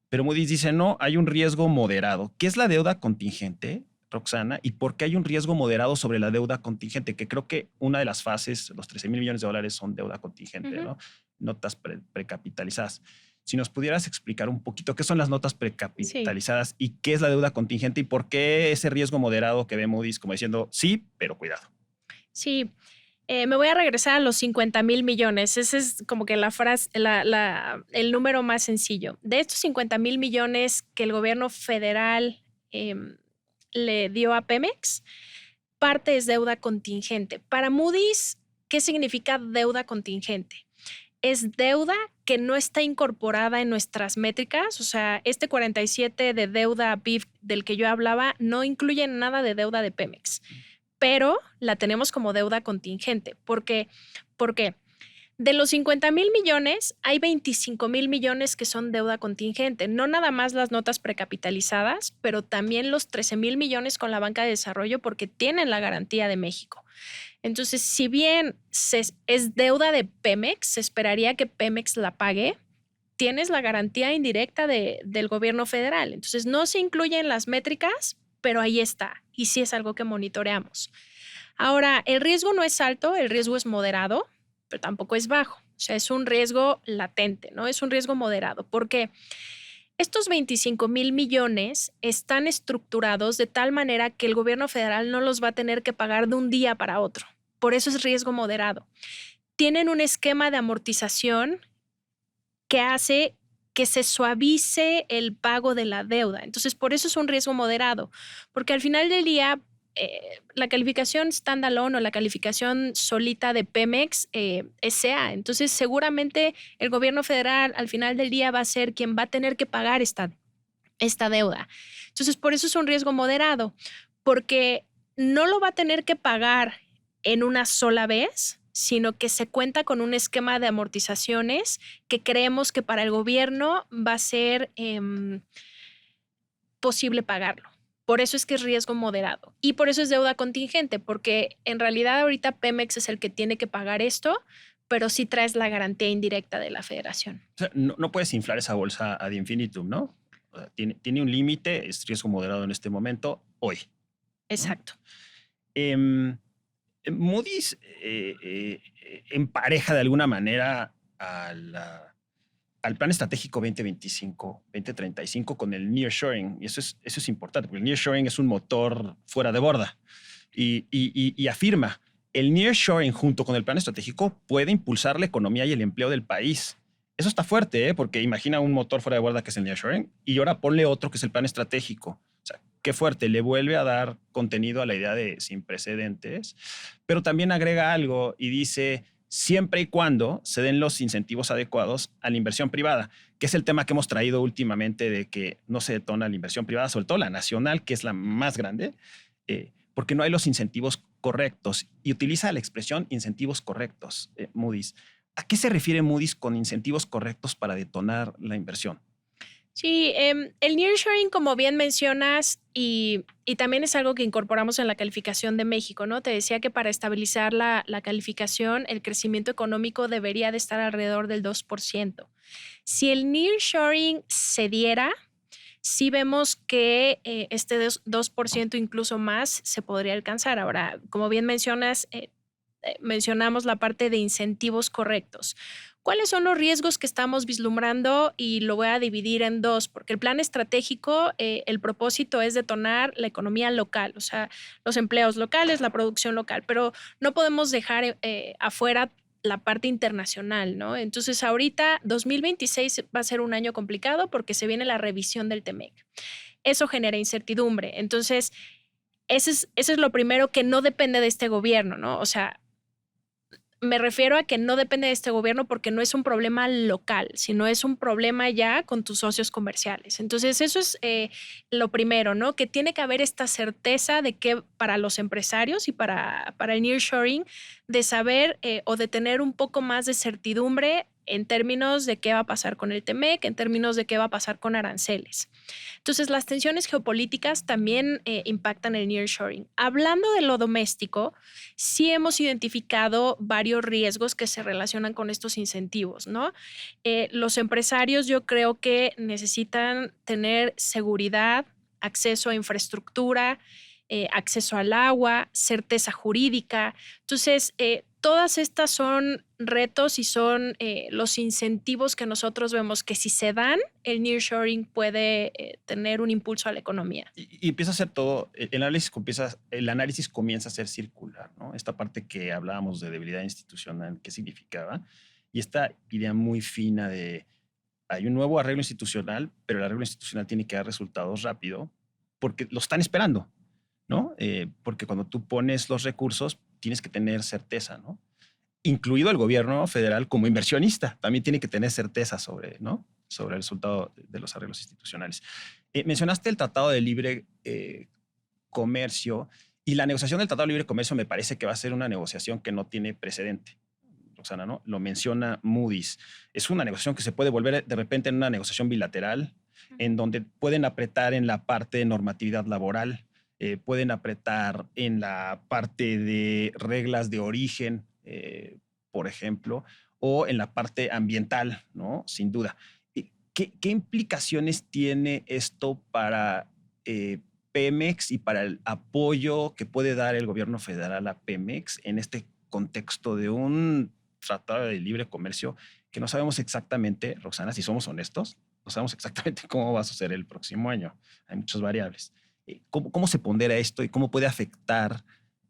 Pero Moody's dice, no, hay un riesgo moderado. ¿Qué es la deuda contingente, Roxana? ¿Y por qué hay un riesgo moderado sobre la deuda contingente? Que creo que una de las fases, los $13,000 millones son deuda contingente, ¿no? Notas precapitalizadas. si nos pudieras explicar un poquito qué son las notas Sí, precapitalizadas y qué es la deuda contingente y por qué ese riesgo moderado que ve Moody's como diciendo sí, pero cuidado. sí. Me voy a regresar a los 50,000 millones. Ese es como que la frase, el número más sencillo. De estos 50,000 millones que el gobierno federal le dio a Pemex, parte es deuda contingente. Para Moody's, ¿qué significa deuda contingente? Es deuda que no está incorporada en nuestras métricas. O sea, este 47 de deuda PIB del que yo hablaba no incluye nada de deuda de Pemex, pero la tenemos como deuda contingente. ¿Por qué? Porque de los 50,000 millones, hay 25,000 millones que son deuda contingente. No nada más las notas precapitalizadas, pero también los 13,000 millones con la banca de desarrollo porque tienen la garantía de México. Entonces, si bien es deuda de Pemex, se esperaría que Pemex la pague, tienes la garantía indirecta del gobierno federal. Entonces, no se incluye en las métricas, pero ahí está. Y sí es algo que monitoreamos. Ahora, el riesgo no es alto, el riesgo es moderado, pero tampoco es bajo. O sea, es un riesgo latente, ¿no? Es un riesgo moderado. Porque estos 25,000 millones están estructurados de tal manera que el gobierno federal no los va a tener que pagar de un día para otro. Por eso es riesgo moderado. Tienen un esquema de amortización que hace que se suavice el pago de la deuda. Entonces, por eso es un riesgo moderado, porque al final del día, la calificación standalone o la calificación solita de Pemex es CA. Entonces, seguramente el gobierno federal al final del día va a ser quien va a tener que pagar esta deuda. Entonces, por eso es un riesgo moderado, porque no lo va a tener que pagar en una sola vez, sino que se cuenta con un esquema de amortizaciones que creemos que para el gobierno va a ser posible pagarlo. Por eso es que es riesgo moderado y por eso es deuda contingente, porque en realidad ahorita Pemex es el que tiene que pagar esto, pero sí traes la garantía indirecta de la federación. O sea, no puedes inflar esa bolsa ad infinitum, ¿no? O sea, tiene un límite, es riesgo moderado en este momento, hoy. Exacto. ¿No? Moody's empareja de alguna manera al plan estratégico 2025-2035 con el nearshoring. Y eso es importante, porque el nearshoring es un motor fuera de borda. Y afirma, el nearshoring junto con el plan estratégico puede impulsar la economía y el empleo del país. Eso está fuerte, porque imagina un motor fuera de borda que es el nearshoring y ahora ponle otro que es el plan estratégico. O sea, qué fuerte, le vuelve a dar contenido a la idea de sin precedentes, pero también agrega algo y dice siempre y cuando se den los incentivos adecuados a la inversión privada, que es el tema que hemos traído últimamente de que no se detona la inversión privada, sobre todo la nacional, que es la más grande, porque no hay los incentivos correctos. Y utiliza la expresión incentivos correctos, Moody's. ¿A qué se refiere Moody's con incentivos correctos para detonar la inversión? Sí, el nearshoring, como bien mencionas, y también es algo que incorporamos en la calificación de México, ¿no? Te decía que para estabilizar la calificación, el crecimiento económico debería de estar alrededor del 2%. Si el nearshoring se diera, sí vemos que este 2% incluso más se podría alcanzar. Ahora, como bien mencionas, mencionamos la parte de incentivos correctos. ¿Cuáles son los riesgos que estamos vislumbrando? Y lo voy a dividir en dos, porque el plan estratégico, el propósito es detonar la economía local, o sea, los empleos locales, la producción local, pero no podemos dejar afuera la parte internacional, ¿no? Entonces, ahorita 2026 va a ser un año complicado porque se viene la revisión del TEMEC. Eso genera incertidumbre. Entonces, eso es lo primero que no depende de este gobierno, ¿no? O sea, me refiero a que no depende de este gobierno porque no es un problema local, sino es un problema ya con tus socios comerciales. Entonces, eso es lo primero, ¿no? Que tiene que haber esta certeza de que para los empresarios y para el nearshoring, de saber o de tener un poco más de certidumbre en términos de qué va a pasar con el TEMEC, en términos de qué va a pasar con aranceles. Entonces, las tensiones geopolíticas también impactan el nearshoring. Hablando de lo doméstico, sí hemos identificado varios riesgos que se relacionan con estos incentivos, ¿no? Los empresarios yo creo que necesitan tener seguridad, acceso a infraestructura, acceso al agua, certeza jurídica. Entonces, todas estas son retos y son los incentivos que nosotros vemos que si se dan, el nearshoring puede tener un impulso a la economía. Y empieza a ser todo, el análisis comienza a ser circular, ¿no? Esta parte que hablábamos de debilidad institucional, ¿qué significaba? Y esta idea muy fina de hay un nuevo arreglo institucional, pero el arreglo institucional tiene que dar resultados rápido porque lo están esperando, ¿no? Porque cuando tú pones los recursos, tienes que tener certeza, ¿no? Incluido el gobierno federal como inversionista, también tiene que tener certeza sobre, ¿no? Sobre el resultado de los arreglos institucionales. Mencionaste el Tratado de Libre Comercio y la negociación del Tratado de Libre Comercio me parece que va a ser una negociación que no tiene precedente. Roxana, ¿no? Lo menciona Moody's. Es una negociación que se puede volver de repente en una negociación bilateral, en donde pueden apretar en la parte de normatividad laboral, pueden apretar en la parte de reglas de origen, por ejemplo, o en la parte ambiental, ¿no? Sin duda. ¿Qué implicaciones tiene esto para Pemex y para el apoyo que puede dar el gobierno federal a Pemex en este contexto de un tratado de libre comercio que no sabemos exactamente, Roxana, si somos honestos, no sabemos exactamente cómo va a suceder el próximo año? Hay muchas variables. ¿Cómo se pondera esto y cómo puede afectar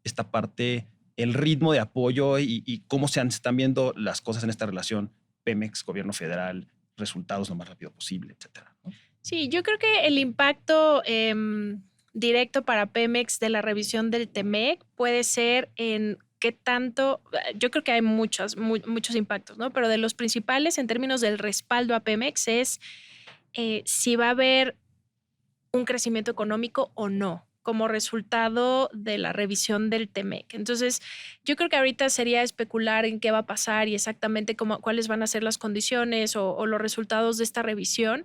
esta parte, el ritmo de apoyo y cómo se están viendo las cosas en esta relación Pemex, gobierno federal, resultados lo más rápido posible, etcétera, ¿no? Sí, yo creo que el impacto directo para Pemex de la revisión del TEMEC puede ser en qué tanto, yo creo que hay muchos impactos, ¿no? Pero de los principales en términos del respaldo a Pemex es si va a haber un crecimiento económico o no como resultado de la revisión del TEMEC. Entonces, yo creo que ahorita sería especular en qué va a pasar y exactamente cuáles van a ser las condiciones o los resultados de esta revisión,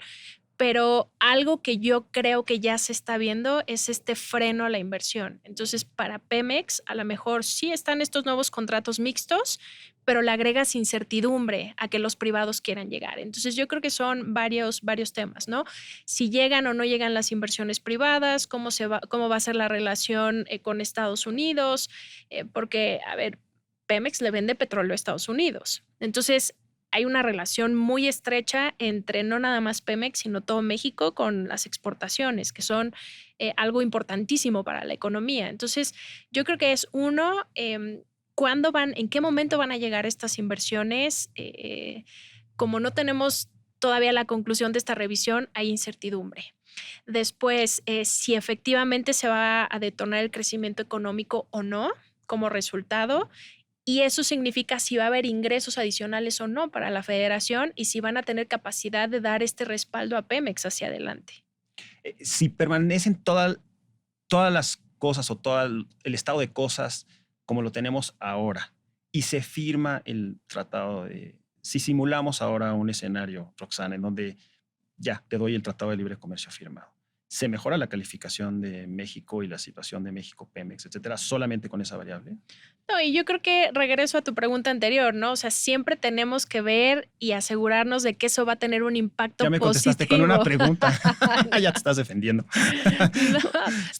pero algo que yo creo que ya se está viendo es este freno a la inversión. Entonces, para Pemex, a lo mejor sí están estos nuevos contratos mixtos, pero le agregas incertidumbre a que los privados quieran llegar. Entonces, yo creo que son varios temas, ¿no? Si llegan o no llegan las inversiones privadas, cómo va a ser la relación con Estados Unidos, porque, a ver, Pemex le vende petróleo a Estados Unidos. Entonces, hay una relación muy estrecha entre no nada más Pemex, sino todo México con las exportaciones, que son algo importantísimo para la economía. Entonces, yo creo que es uno, en qué momento van a llegar estas inversiones. Como no tenemos todavía la conclusión de esta revisión, hay incertidumbre. Después, si efectivamente se va a detonar el crecimiento económico o no como resultado. Y eso significa si va a haber ingresos adicionales o no para la federación y si van a tener capacidad de dar este respaldo a Pemex hacia adelante. Si permanecen todas las cosas o todo el estado de cosas como lo tenemos ahora y se firma el tratado si simulamos ahora un escenario, Roxana, en donde ya te doy el tratado de libre comercio firmado, ¿se mejora la calificación de México y la situación de México, Pemex, etcétera, solamente con esa variable? No, y yo creo que regreso a tu pregunta anterior, ¿no? O sea, siempre tenemos que ver y asegurarnos de que eso va a tener un impacto Ya me contestaste positivo. con una pregunta. Ya te estás defendiendo.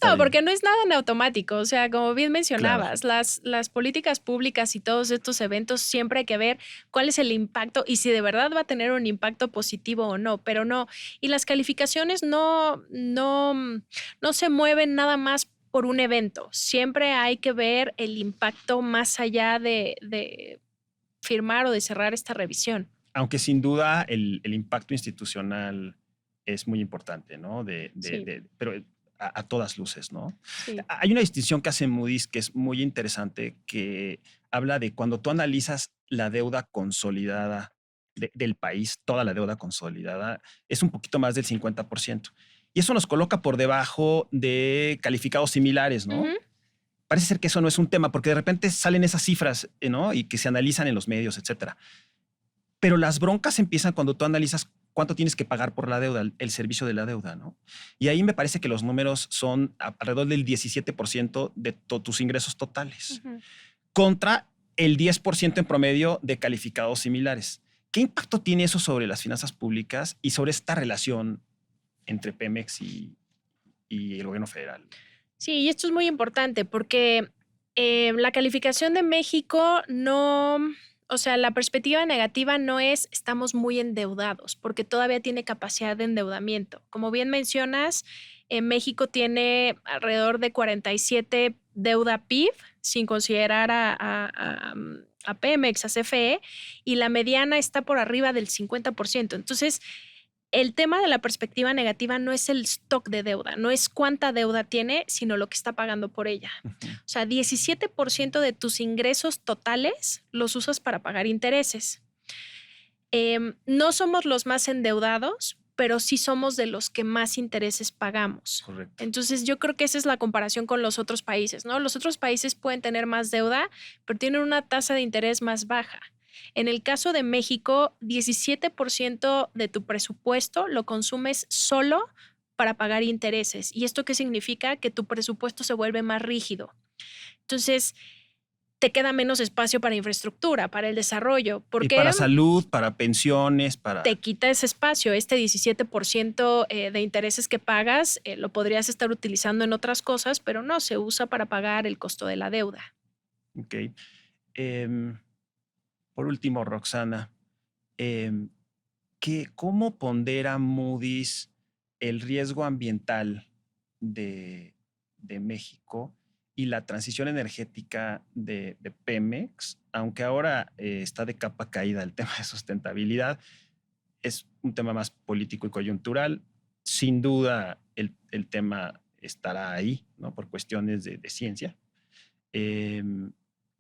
No, porque no es nada en automático. O sea, como bien mencionabas, Claro. las políticas públicas y todos estos eventos siempre hay que ver cuál es el impacto y si de verdad va a tener un impacto positivo o no, pero no. Y las calificaciones no se mueven nada más por un evento. Siempre hay que ver el impacto más allá de firmar o de cerrar esta revisión. Aunque sin duda el impacto institucional es muy importante, ¿no? Sí. Pero a todas luces, ¿no? Sí. Hay una distinción que hace Moody's que es muy interesante, que habla de cuando tú analizas la deuda consolidada del país, toda la deuda consolidada, es un poquito más del 50%. Y eso nos coloca por debajo de calificados similares, ¿no? Uh-huh. Parece ser que eso no es un tema, porque de repente salen esas cifras, ¿no? Y que se analizan en los medios, etcétera. Pero las broncas empiezan cuando tú analizas cuánto tienes que pagar por la deuda, el servicio de la deuda, ¿no? Y ahí me parece que los números son alrededor del 17% de tus ingresos totales, Uh-huh. contra el 10% en promedio de calificados similares. ¿Qué impacto tiene eso sobre las finanzas públicas y sobre esta relación entre Pemex y el gobierno federal? Sí, y esto es muy importante porque la calificación de México no, o sea, la perspectiva negativa no es estamos muy endeudados, porque todavía tiene capacidad de endeudamiento. Como bien mencionas, México tiene alrededor de 47 deuda PIB, sin considerar a Pemex, a CFE, y la mediana está por arriba del 50%. Entonces, el tema de la perspectiva negativa no es el stock de deuda, no es cuánta deuda tiene, sino lo que está pagando por ella. Ujú. O sea, 17% de tus ingresos totales los usas para pagar intereses. No somos los más endeudados, pero sí somos de los que más intereses pagamos. Correcto. Entonces, yo creo que esa es la comparación con los otros países, ¿no? Los otros países pueden tener más deuda, pero tienen una tasa de interés más baja. En el caso de México, 17% de tu presupuesto lo consumes solo para pagar intereses. ¿Y esto qué significa? Que tu presupuesto se vuelve más rígido. Entonces, te queda menos espacio para infraestructura, para el desarrollo, Y porque para salud, para pensiones, te para... quita ese espacio. Este 17% de intereses que pagas lo podrías estar utilizando en otras cosas, pero no, se usa para pagar el costo de la deuda. Ok. Em, por último, Roxana, em, ¿cómo pondera Moody's el riesgo ambiental de, de México y la transición energética de Pemex? Aunque ahora está de capa caída el tema de sustentabilidad, es un tema más político y coyuntural. Sin duda, el tema estará ahí, ¿no? Por cuestiones de ciencia. Em,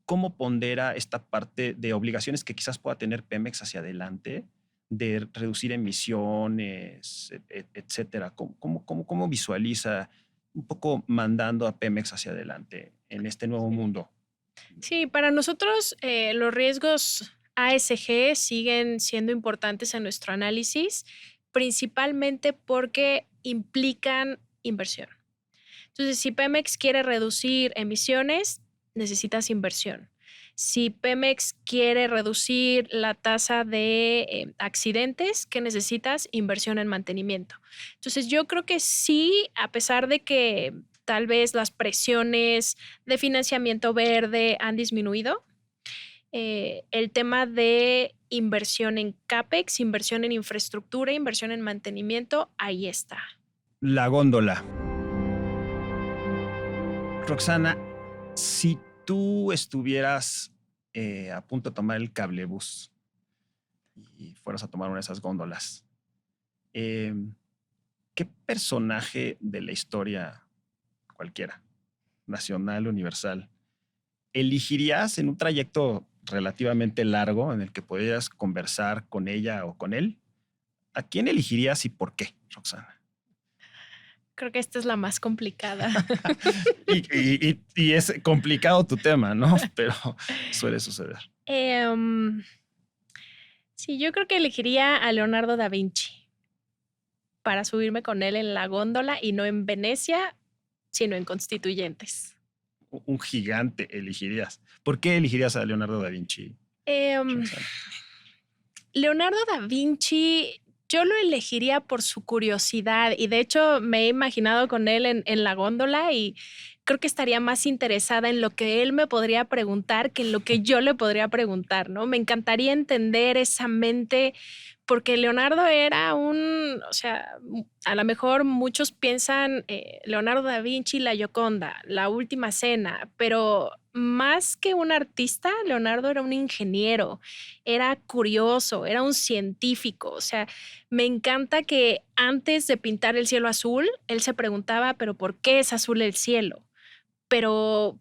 ¿Cómo pondera esta parte de obligaciones que quizás pueda tener Pemex hacia adelante, de reducir emisiones, etcétera? ¿Cómo visualiza un poco mandando a Pemex hacia adelante en este nuevo mundo? Sí, para nosotros los riesgos ASG siguen siendo importantes en nuestro análisis, principalmente porque implican inversión. Entonces, si Pemex quiere reducir emisiones, necesitas inversión. Si Pemex quiere reducir la tasa de accidentes, ¿qué necesitas? Inversión en mantenimiento. Entonces, yo creo que sí, a pesar de que tal vez las presiones de financiamiento verde han disminuido, el tema de inversión en CAPEX, inversión en infraestructura, inversión en mantenimiento, ahí está. La góndola. Roxana, si tú estuvieras a punto de tomar el cablebús y fueras a tomar una de esas góndolas, eh, ¿qué personaje de la historia cualquiera, nacional, universal, elegirías en un trayecto relativamente largo en el que podrías conversar con ella o con él? ¿A quién elegirías y por qué, Roxana? Creo que esta es la más complicada. Y es complicado tu tema, ¿no? Pero suele suceder. Em, sí, yo creo que elegiría a Leonardo da Vinci para subirme con él en la góndola y no en Venecia, sino en Constituyentes. Un gigante elegirías. ¿Por qué elegirías a Leonardo da Vinci, Em, Roxana? Leonardo da Vinci, yo lo elegiría por su curiosidad y de hecho me he imaginado con él en la góndola y creo que estaría más interesada en lo que él me podría preguntar que en lo que yo le podría preguntar, ¿no? Me encantaría entender esa mente porque Leonardo era o sea, a lo mejor muchos piensan Leonardo da Vinci, la Gioconda, la Última Cena, pero más que un artista, Leonardo era un ingeniero, era curioso, era un científico, o sea, me encanta que antes de pintar el cielo azul, él se preguntaba, pero ¿por qué es azul el cielo? Pero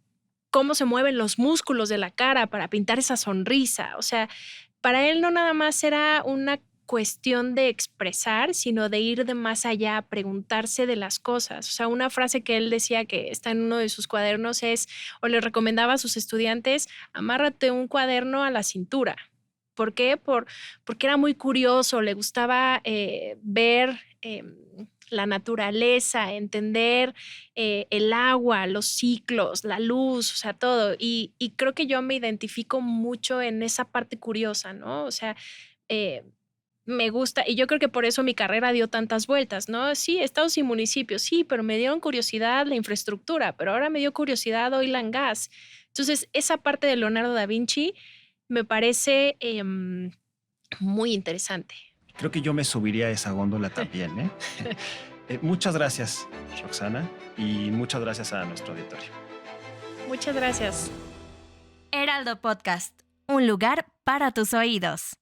¿cómo se mueven los músculos de la cara para pintar esa sonrisa? O sea, para él no nada más era una cuestión de expresar, sino de ir de más allá, preguntarse de las cosas. O sea, una frase que él decía que está en uno de sus cuadernos es, o le recomendaba a sus estudiantes, amárrate un cuaderno a la cintura. ¿Por qué? Porque era muy curioso, le gustaba ver la naturaleza, entender el agua, los ciclos, la luz, o sea, todo. Y creo que yo me identifico mucho en esa parte curiosa, ¿no? O sea, eh, me gusta, y yo creo que por eso mi carrera dio tantas vueltas, ¿no? Sí, estados y municipios, sí, pero me dieron curiosidad la infraestructura, pero ahora me dio curiosidad oil and gas. Entonces, esa parte de Leonardo da Vinci me parece muy interesante. Creo que yo me subiría a esa góndola también, ¿eh? Muchas gracias, Roxana, y muchas gracias a nuestro auditorio. Muchas gracias. Heraldo Podcast, un lugar para tus oídos.